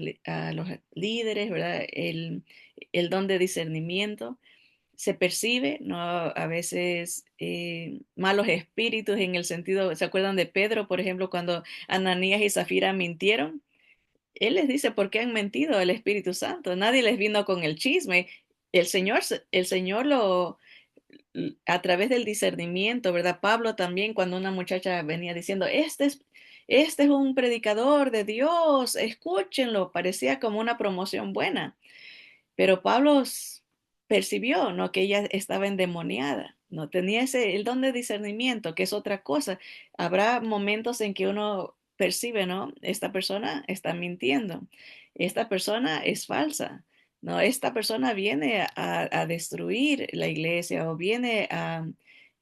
líderes, ¿verdad? El don de discernimiento se percibe, ¿no? A veces malos espíritus en el sentido, ¿se acuerdan de Pedro, por ejemplo, cuando Ananías y Zafira mintieron? Él les dice por qué han mentido al Espíritu Santo. Nadie les vino con el chisme. El Señor a través del discernimiento, ¿verdad? Pablo también, cuando una muchacha venía diciendo, este es un predicador de Dios, escúchenlo, parecía como una promoción buena. Pero Pablo percibió, ¿no? Que ella estaba endemoniada, no tenía el don de discernimiento, que es otra cosa. Habrá momentos en que uno percibe, ¿no? Esta persona está mintiendo, esta persona es falsa, ¿no? Esta persona viene a destruir la iglesia o viene a,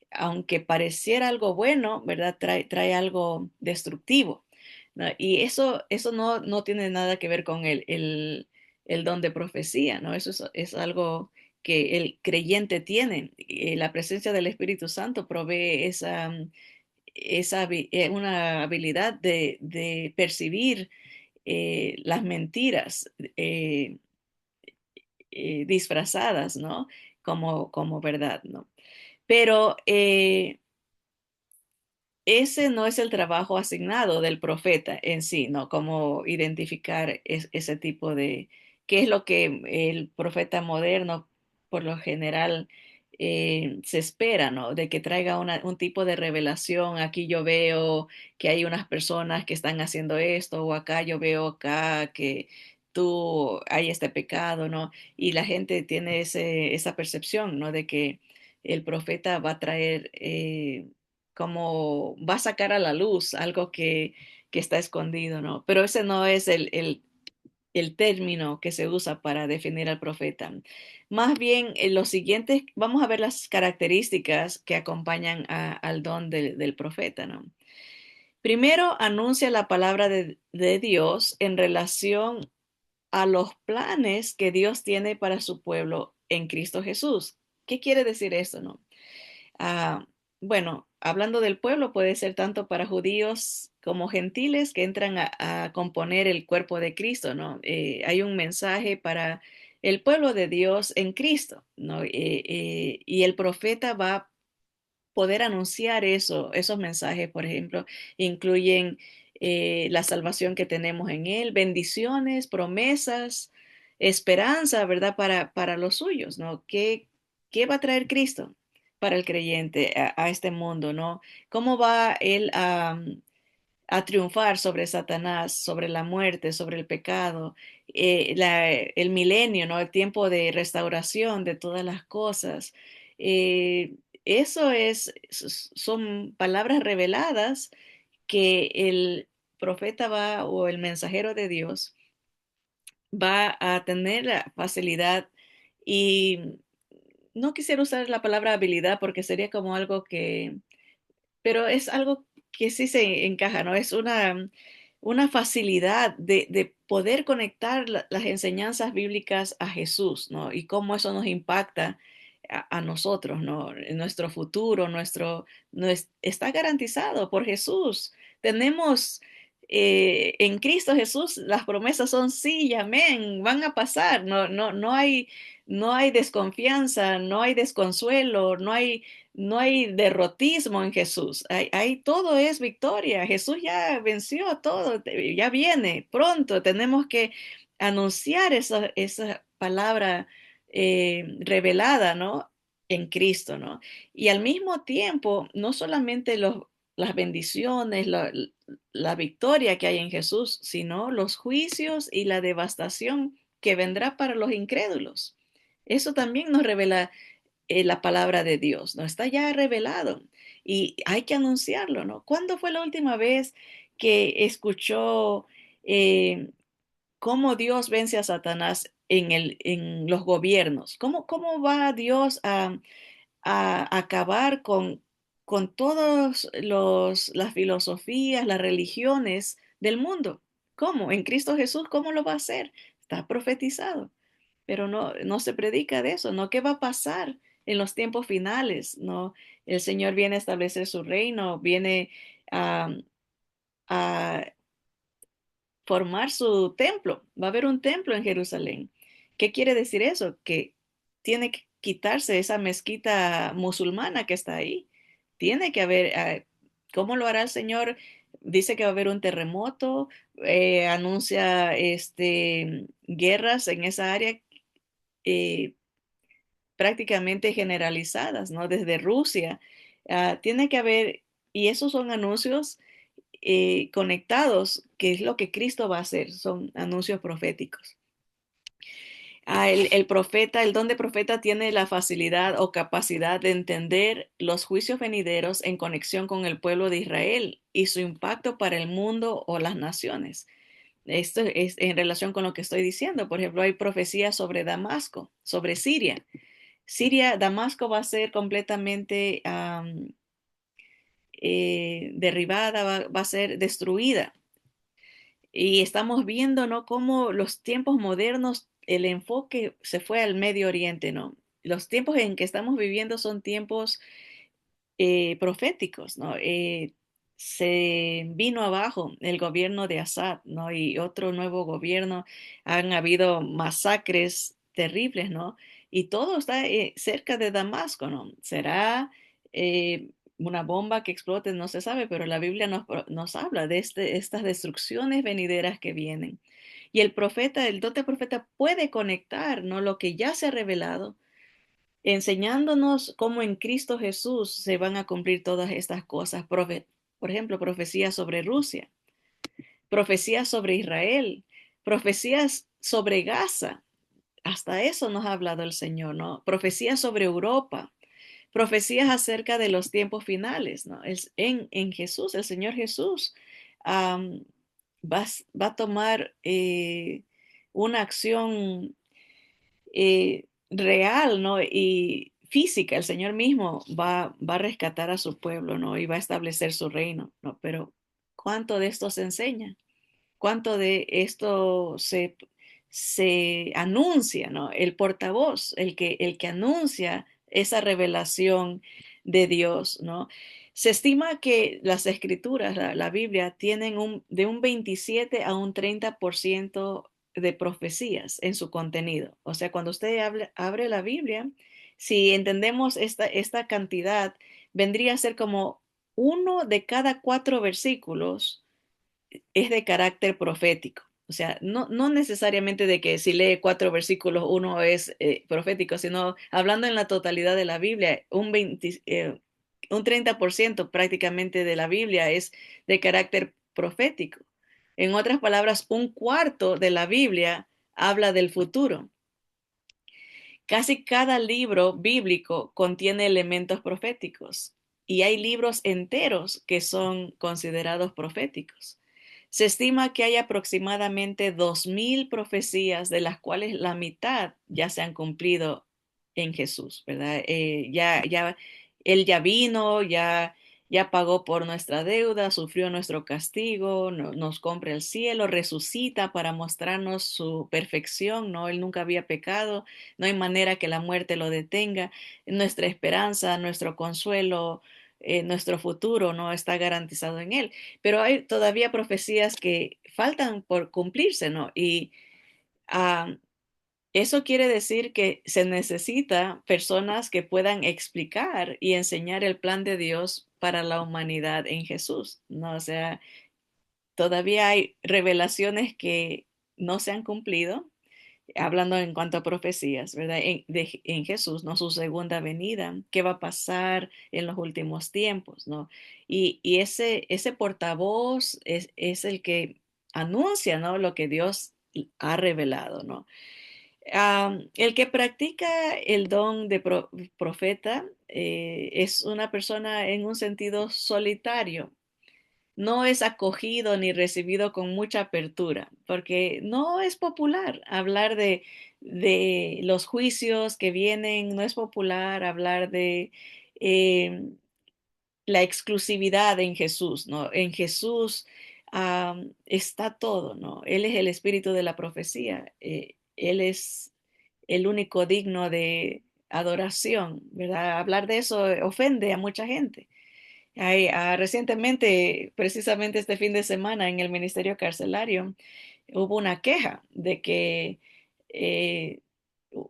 aunque pareciera algo bueno, ¿verdad? Trae algo destructivo, ¿no? Y eso no tiene nada que ver con el don de profecía, ¿no? Eso es algo que el creyente tiene. La presencia del Espíritu Santo provee una habilidad de percibir las mentiras disfrazadas, ¿no? Como verdad, ¿no? Pero ese no es el trabajo asignado del profeta en sí, ¿no? Como identificar ese tipo de, qué es lo que el profeta moderno por lo general se espera, ¿no? De que traiga un tipo de revelación. Aquí yo veo que hay unas personas que están haciendo esto, o acá yo veo acá que hay este pecado, ¿no? Y la gente tiene esa percepción, ¿no? De que el profeta va a traer como va a sacar a la luz algo que está escondido, ¿no? Pero ese no es el término que se usa para definir al profeta. Más bien, en los siguientes, vamos a ver las características que acompañan al don del profeta, ¿no? Primero, anuncia la palabra de Dios en relación a los planes que Dios tiene para su pueblo en Cristo Jesús. ¿Qué quiere decir esto, no? Ah, bueno, hablando del pueblo, puede ser tanto para judíos como gentiles que entran a componer el cuerpo de Cristo, ¿no? Hay un mensaje para el pueblo de Dios en Cristo, ¿no? Y el profeta va a poder anunciar esos mensajes, por ejemplo, incluyen la salvación que tenemos en Él, bendiciones, promesas, esperanza, ¿verdad? Para los suyos, ¿no? ¿Qué va a traer Cristo para el creyente a este mundo, ¿no? ¿Cómo va Él a triunfar sobre Satanás, sobre la muerte, sobre el pecado, el milenio, ¿no? El tiempo de restauración de todas las cosas? Eh, son palabras reveladas que el profeta va o el mensajero de Dios va a tener la facilidad y no quisiera usar la palabra habilidad porque sería como algo pero es algo que sí se encaja, ¿no? Es una facilidad de poder conectar las enseñanzas bíblicas a Jesús, ¿no? Y cómo eso nos impacta a nosotros, ¿no? En nuestro futuro, está garantizado por Jesús. Tenemos en Cristo Jesús, las promesas son sí y amén, van a pasar, no hay desconfianza, no hay desconsuelo, no hay derrotismo en Jesús. Todo es victoria. Jesús ya venció todo, ya viene pronto. Tenemos que anunciar esa palabra revelada, ¿no? En Cristo, ¿no? Y al mismo tiempo, no solamente las bendiciones, la victoria que hay en Jesús, sino los juicios y la devastación que vendrá para los incrédulos. Eso también nos revela la palabra de Dios, ¿no? Está ya revelado y hay que anunciarlo, ¿no? ¿Cuándo fue la última vez que escuchó cómo Dios vence a Satanás en los gobiernos? ¿Cómo va Dios a acabar con todas las filosofías, las religiones del mundo? ¿Cómo? En Cristo Jesús, ¿cómo lo va a hacer? Está profetizado, pero no se predica de eso, ¿no? ¿Qué va a pasar en los tiempos finales? ¿No? El Señor viene a establecer su reino, viene a, a formar su templo. Va a haber un templo en Jerusalén. ¿Qué quiere decir eso? Que tiene que quitarse esa mezquita musulmana que está ahí. Tiene que haber, ¿cómo lo hará el Señor? Dice que va a haber un terremoto, anuncia guerras en esa área. eh, prácticamente generalizadas, ¿no? Desde Rusia. Tiene que haber, y esos son anuncios conectados, que es lo que Cristo va a hacer, son anuncios proféticos. El profeta, el don de profeta tiene la facilidad o capacidad de entender los juicios venideros en conexión con el pueblo de Israel y su impacto para el mundo o las naciones. Esto es en relación con lo que estoy diciendo. Por ejemplo, hay profecías sobre Damasco, sobre Siria. Siria, Damasco va a ser completamente derribada, va a ser destruida. Y estamos viendo, ¿no? Cómo los tiempos modernos, el enfoque se fue al Medio Oriente, ¿no? Los tiempos en que estamos viviendo son tiempos proféticos, ¿no? Se vino abajo el gobierno de Assad, ¿no? Y otro nuevo gobierno, han habido masacres terribles, ¿no? Y todo está cerca de Damasco, ¿no? Será una bomba que explote, no se sabe, pero la Biblia nos habla de estas destrucciones venideras que vienen. Y el profeta, el dote profeta puede conectar, ¿no? Lo que ya se ha revelado enseñándonos cómo en Cristo Jesús se van a cumplir todas estas cosas. Por ejemplo, profecías sobre Rusia, profecías sobre Israel, profecías sobre Gaza. Hasta eso nos ha hablado el Señor, ¿no? Profecías sobre Europa, profecías acerca de los tiempos finales, ¿no? En Jesús, el Señor Jesús am, va a tomar una acción real, ¿no? Y física, el Señor mismo va a rescatar a su pueblo, ¿no? Y va a establecer su reino, ¿no? Pero ¿cuánto de esto se enseña? ¿Cuánto de esto se anuncia, ¿no? El portavoz, el que anuncia esa revelación de Dios, ¿no? Se estima que las escrituras, la Biblia, tienen de un 27 a un 30% de profecías en su contenido. O sea, cuando usted abre la Biblia, si entendemos esta cantidad, vendría a ser como uno de cada cuatro versículos es de carácter profético. O sea, no necesariamente de que si lee cuatro versículos uno es profético, sino hablando en la totalidad de la Biblia, un 30% prácticamente de la Biblia es de carácter profético. En otras palabras, un cuarto de la Biblia habla del futuro. Casi cada libro bíblico contiene elementos proféticos y hay libros enteros que son considerados proféticos. Se estima que hay aproximadamente 2000 profecías, de las cuales la mitad ya se han cumplido en Jesús, ¿verdad? Él ya vino, ya pagó por nuestra deuda, sufrió nuestro castigo, nos compra el cielo, resucita para mostrarnos su perfección, ¿no? Él nunca había pecado, no hay manera que la muerte lo detenga. Nuestra esperanza, nuestro consuelo, nuestro futuro no está garantizado en Él. Pero hay todavía profecías que faltan por cumplirse, ¿no? Y ah, eso quiere decir que se necesita personas que puedan explicar y enseñar el plan de Dios para la humanidad en Jesús, ¿no? O sea, todavía hay revelaciones que no se han cumplido, hablando en cuanto a profecías, ¿verdad? En Jesús, ¿no? Su segunda venida, qué va a pasar en los últimos tiempos, ¿no? Y ese portavoz es el que anuncia, ¿no? Lo que Dios ha revelado, ¿no? El que practica el don de profeta es una persona en un sentido solitario, no es acogido ni recibido con mucha apertura, porque no es popular hablar de los juicios que vienen, no es popular hablar de eh, la exclusividad en Jesús, ¿no? En Jesús está todo, ¿no? Él es el espíritu de la profecía, Él es el único digno de adoración, ¿verdad? Hablar de eso ofende a mucha gente. Recientemente, precisamente este fin de semana, en el Ministerio Carcelario, hubo una queja de que eh, u-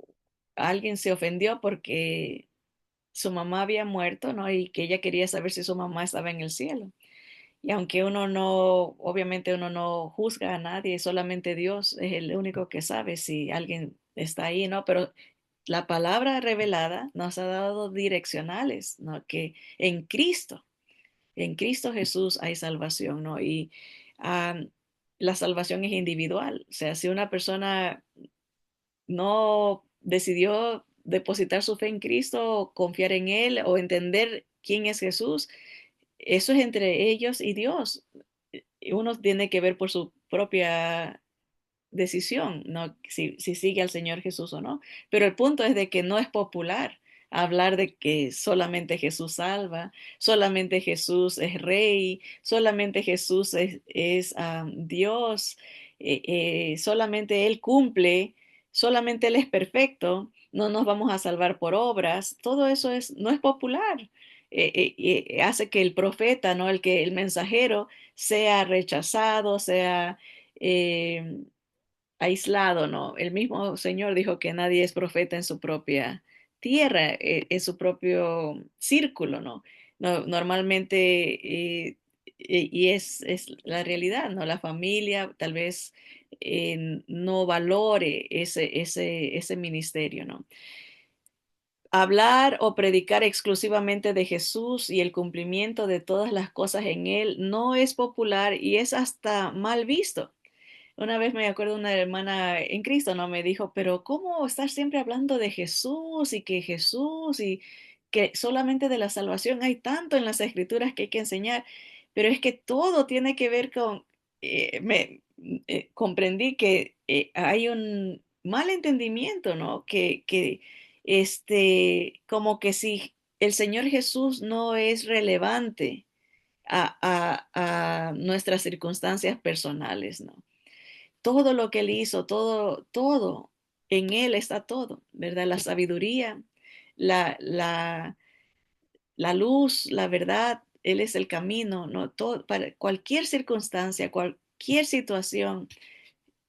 alguien se ofendió porque su mamá había muerto, ¿no? Y que ella quería saber si su mamá estaba en el cielo. Y aunque uno no, obviamente uno no juzga a nadie, solamente Dios es el único que sabe si alguien está ahí, ¿no? Pero la palabra revelada nos ha dado direccionales, ¿no? Que en Cristo Jesús hay salvación, ¿no? Y um, la salvación es individual. O sea, si una persona no decidió depositar su fe en Cristo, confiar en Él o entender quién es Jesús, eso es entre ellos y Dios. Uno tiene que ver por su propia decisión, ¿no? Si sigue al Señor Jesús o no. Pero el punto es de que no es popular hablar de que solamente Jesús salva, solamente Jesús es rey, solamente Jesús es Dios, solamente Él cumple, solamente Él es perfecto, no nos vamos a salvar por obras. Todo eso no es popular. Hace que el profeta, ¿no? El mensajero sea rechazado, sea eh, aislado, ¿no? El mismo Señor dijo que nadie es profeta en su propia tierra, en su propio círculo, ¿no? Normalmente, y es la realidad, ¿no? La familia tal vez no valore ese ministerio, ¿no? Hablar o predicar exclusivamente de Jesús y el cumplimiento de todas las cosas en Él no es popular y es hasta mal visto. Una vez me acuerdo una hermana en Cristo, ¿no? Me dijo, pero ¿cómo estar siempre hablando de Jesús y que Jesús y que solamente de la salvación hay tanto en las escrituras que hay que enseñar? Pero es que todo tiene que ver con, comprendí que hay un mal entendimiento, ¿no? Como que si el Señor Jesús no es relevante a nuestras circunstancias personales, ¿no? Todo lo que él hizo, todo, en él está todo, ¿verdad? La sabiduría, la, la, la luz, la verdad, él es el camino, ¿no? Todo, para cualquier circunstancia, cualquier situación,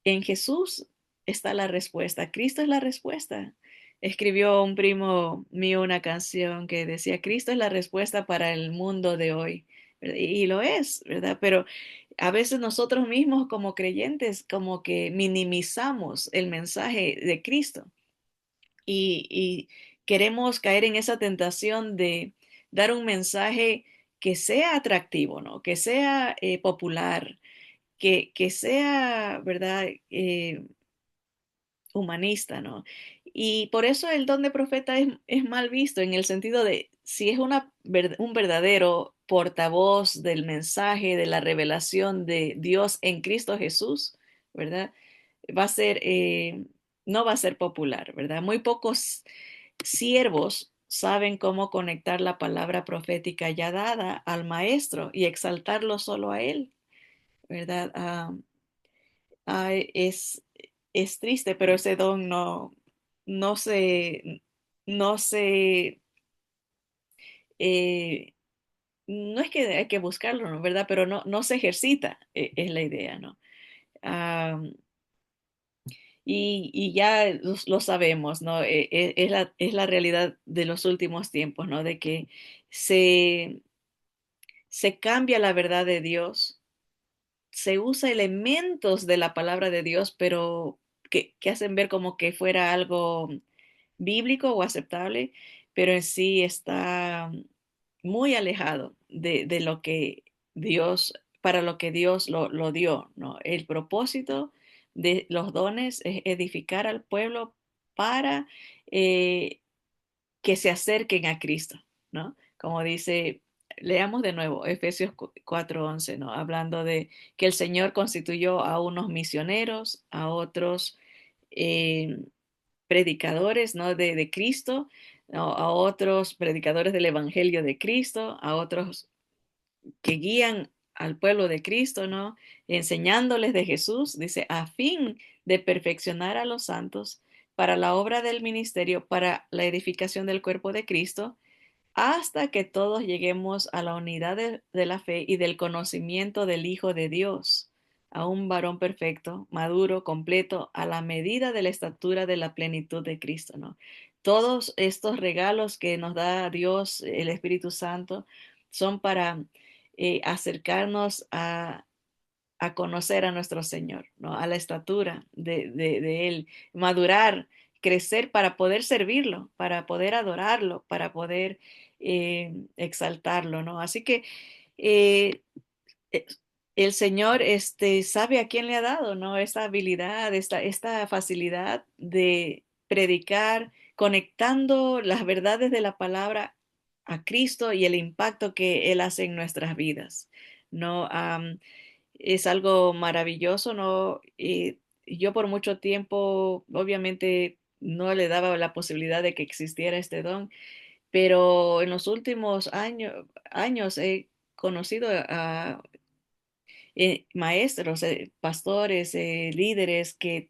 en Jesús está la respuesta. Cristo es la respuesta. Escribió un primo mío una canción que decía, Cristo es la respuesta para el mundo de hoy. ¿Verdad? Y lo es, ¿verdad? Pero a veces nosotros mismos como creyentes como que minimizamos el mensaje de Cristo y queremos caer en esa tentación de dar un mensaje que sea atractivo, ¿no? Que sea popular, que sea, ¿verdad? Humanista, ¿no? Y por eso el don de profeta es mal visto en el sentido de si es un verdadero portavoz del mensaje, de la revelación de Dios en Cristo Jesús, ¿verdad? Va a ser, no va a ser popular, ¿verdad? Muy pocos siervos saben cómo conectar la palabra profética ya dada al maestro y exaltarlo solo a él, ¿verdad? Ay, es triste, pero ese don no se, no se, eh, no es que hay que buscarlo, ¿no? ¿Verdad? Pero no se ejercita, es la idea, ¿no? Ah, y ya lo sabemos, ¿no? Es la realidad de los últimos tiempos, ¿no? De que se, se cambia la verdad de Dios, se usa elementos de la palabra de Dios, pero que hacen ver como que fuera algo bíblico o aceptable, pero en sí está muy alejado de lo que Dios, para lo que Dios lo dio, ¿no? El propósito de los dones es edificar al pueblo para eh, que se acerquen a Cristo, ¿no? Como dice, leamos de nuevo Efesios 4:11, ¿no? Hablando de que el Señor constituyó a unos misioneros, a otros eh, predicadores, ¿no? De Cristo, ¿no? A otros predicadores del Evangelio de Cristo, a otros que guían al pueblo de Cristo, ¿no? Enseñándoles de Jesús, dice, a fin de perfeccionar a los santos para la obra del ministerio, para la edificación del cuerpo de Cristo, hasta que todos lleguemos a la unidad de la fe y del conocimiento del Hijo de Dios, a un varón perfecto, maduro, completo, a la medida de la estatura de la plenitud de Cristo, ¿no? Todos estos regalos que nos da Dios, el Espíritu Santo, son para acercarnos a conocer a nuestro Señor, ¿no? A la estatura de Él, madurar, crecer para poder servirlo, para poder adorarlo, para poder exaltarlo, ¿no? Así que eh, eh, el Señor sabe a quién le ha dado, ¿no? Esta habilidad, esta facilidad de predicar, conectando las verdades de la palabra a Cristo y el impacto que Él hace en nuestras vidas, ¿no? Es algo maravilloso, ¿no? Y yo por mucho tiempo, obviamente, no le daba la posibilidad de que existiera este don, pero en los últimos años he conocido a maestros, pastores, líderes que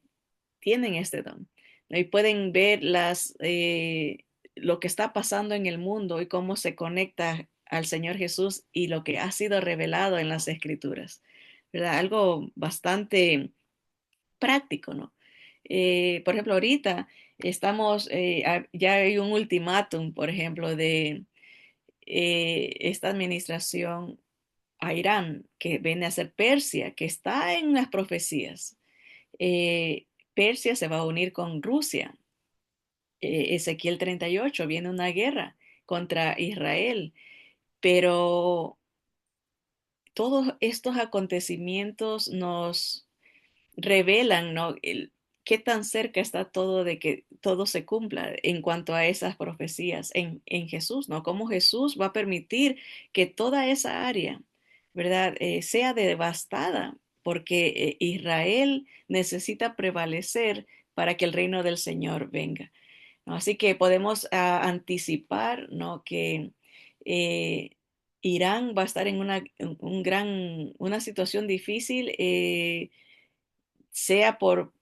tienen este don, ¿no? Y pueden ver lo que está pasando en el mundo y cómo se conecta al Señor Jesús y lo que ha sido revelado en las Escrituras, ¿verdad? Algo bastante práctico, ¿no? Por ejemplo, ahorita ya hay un ultimátum, por ejemplo, de esta administración a Irán, que viene a ser Persia, que está en las profecías. Persia se va a unir con Rusia. Ezequiel 38 viene una guerra contra Israel, pero todos estos acontecimientos nos revelan, ¿no? Qué tan cerca está todo de que todo se cumpla en cuanto a esas profecías en Jesús, ¿no? Cómo Jesús va a permitir que toda esa área, ¿verdad? Sea devastada, porque Israel necesita prevalecer para que el reino del Señor venga, ¿no? Así que podemos anticipar, ¿no? Que eh, Irán va a estar en una situación difícil, sea por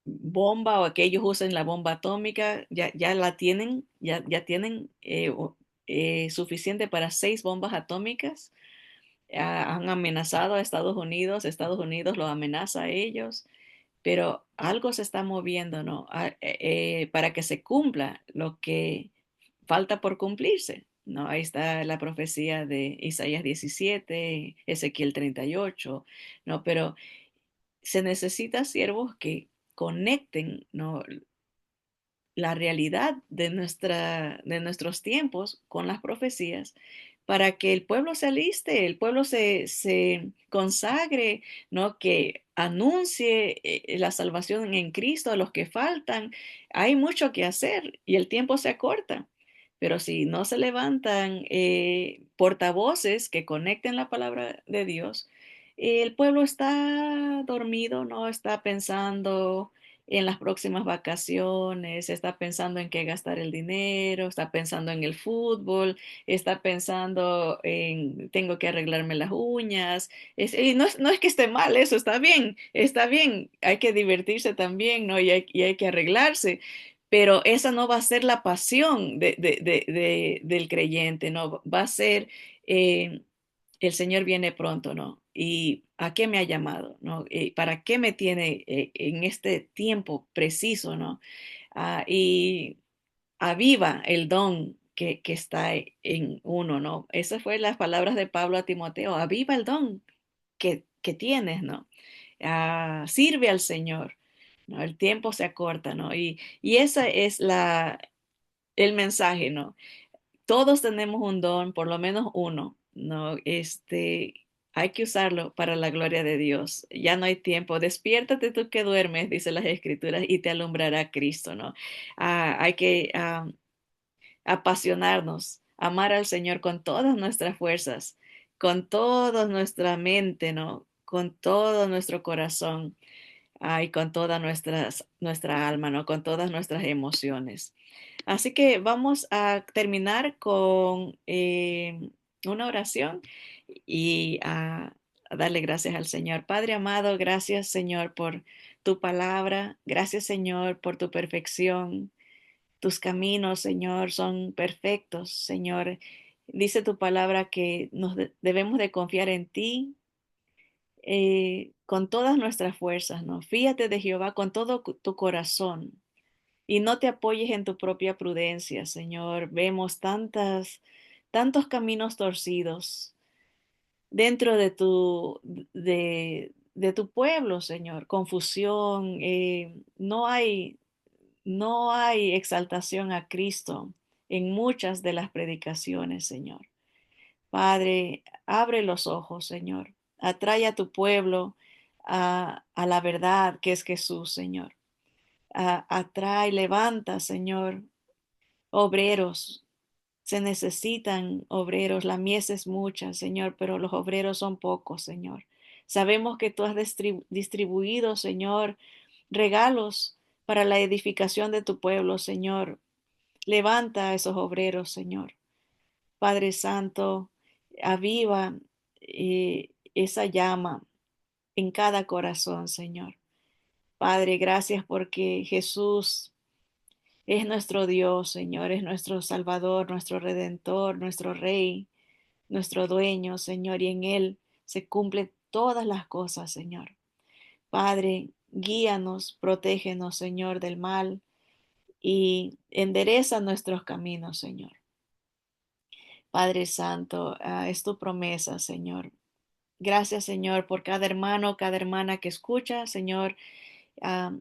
bomba o que ellos usen la bomba atómica, ya la tienen, ya tienen suficiente para 6 bombas atómicas. Han amenazado a Estados Unidos los amenaza a ellos, pero algo se está moviendo, ¿no? Para que se cumpla lo que falta por cumplirse. ¿No? Ahí está la profecía de Isaías 17, Ezequiel 38, ¿no? Pero se necesita siervos que conecten, ¿no? La realidad de nuestros tiempos con las profecías para que el pueblo se aliste, el pueblo se consagre, ¿no? Que anuncie la salvación en Cristo a los que faltan. Hay mucho que hacer y el tiempo se acorta. Pero si no se levantan portavoces que conecten la palabra de Dios, el pueblo está dormido, no está pensando en las próximas vacaciones, está pensando en qué gastar el dinero, está pensando en el fútbol, está pensando en tengo que arreglarme las uñas. Y no es que esté mal, eso está bien, hay que divertirse también, ¿no? Y hay que arreglarse. Pero esa no va a ser la pasión del creyente, ¿no? Va a ser, eh, el Señor viene pronto, ¿no? ¿Y a qué me ha llamado, ¿no? ¿Para qué me tiene en este tiempo preciso, ¿no? Y aviva el don que está en uno, ¿no? Esas fueron las palabras de Pablo a Timoteo, aviva el don que tienes, ¿no? Sirve al Señor, ¿no? El tiempo se acorta, ¿no? Y ese es el mensaje, ¿no? Todos tenemos un don, por lo menos uno, ¿no? Hay que usarlo para la gloria de Dios. Ya no hay tiempo. Despiértate tú que duermes, dice las Escrituras, y te alumbrará Cristo, ¿no? Hay que apasionarnos, amar al Señor con todas nuestras fuerzas, con toda nuestra mente, ¿no? Con todo nuestro corazón, y con toda nuestra alma, ¿no? Con todas nuestras emociones. Así que vamos a terminar con una oración y a darle gracias al Señor. Padre amado, gracias Señor por tu palabra. Gracias Señor por tu perfección. Tus caminos, Señor, son perfectos, Señor. Dice tu palabra que debemos de confiar en ti con todas nuestras fuerzas, ¿no? Fíate de Jehová con todo tu corazón y no te apoyes en tu propia prudencia, Señor. Vemos tantos caminos torcidos dentro de tu pueblo, Señor. Confusión, no hay. No hay exaltación a Cristo en muchas de las predicaciones, Señor. Padre, abre los ojos, Señor. Atrae a tu pueblo a la verdad que es Jesús, Señor. Atrae, levanta, Señor, obreros. Se necesitan obreros. La mies es mucha, Señor, pero los obreros son pocos, Señor. Sabemos que tú has distribuido, Señor, regalos para la edificación de tu pueblo, Señor. Levanta a esos obreros, Señor. Padre Santo, aviva esa llama en cada corazón, Señor. Padre, gracias porque Jesús es nuestro Dios, Señor, es nuestro Salvador, nuestro Redentor, nuestro Rey, nuestro dueño, Señor, y en Él se cumplen todas las cosas, Señor. Padre, guíanos, protégenos, Señor, del mal y endereza nuestros caminos, Señor. Padre Santo, es tu promesa, Señor. Gracias, Señor, por cada hermano, cada hermana que escucha, Señor. ah,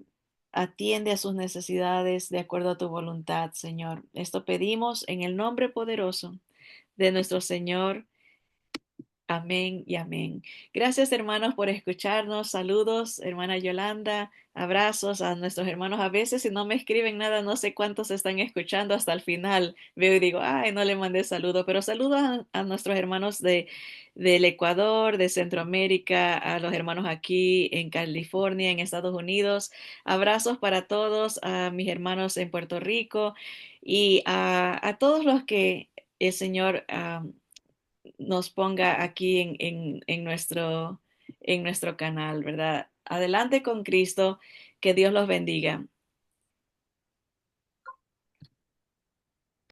Atiende a sus necesidades de acuerdo a tu voluntad, Señor. Esto pedimos en el nombre poderoso de nuestro Señor. Amén y amén. Gracias, hermanos, por escucharnos. Saludos, hermana Yolanda. Abrazos a nuestros hermanos. A veces, si no me escriben nada, no sé cuántos están escuchando hasta el final. Veo y digo, ay, no le mandé saludo, pero saludos a nuestros hermanos del Ecuador, de Centroamérica, a los hermanos aquí en California, en Estados Unidos. Abrazos para todos, a mis hermanos en Puerto Rico y a todos los que el Señor nos ponga aquí en nuestro canal, ¿verdad? Adelante con Cristo, que Dios los bendiga.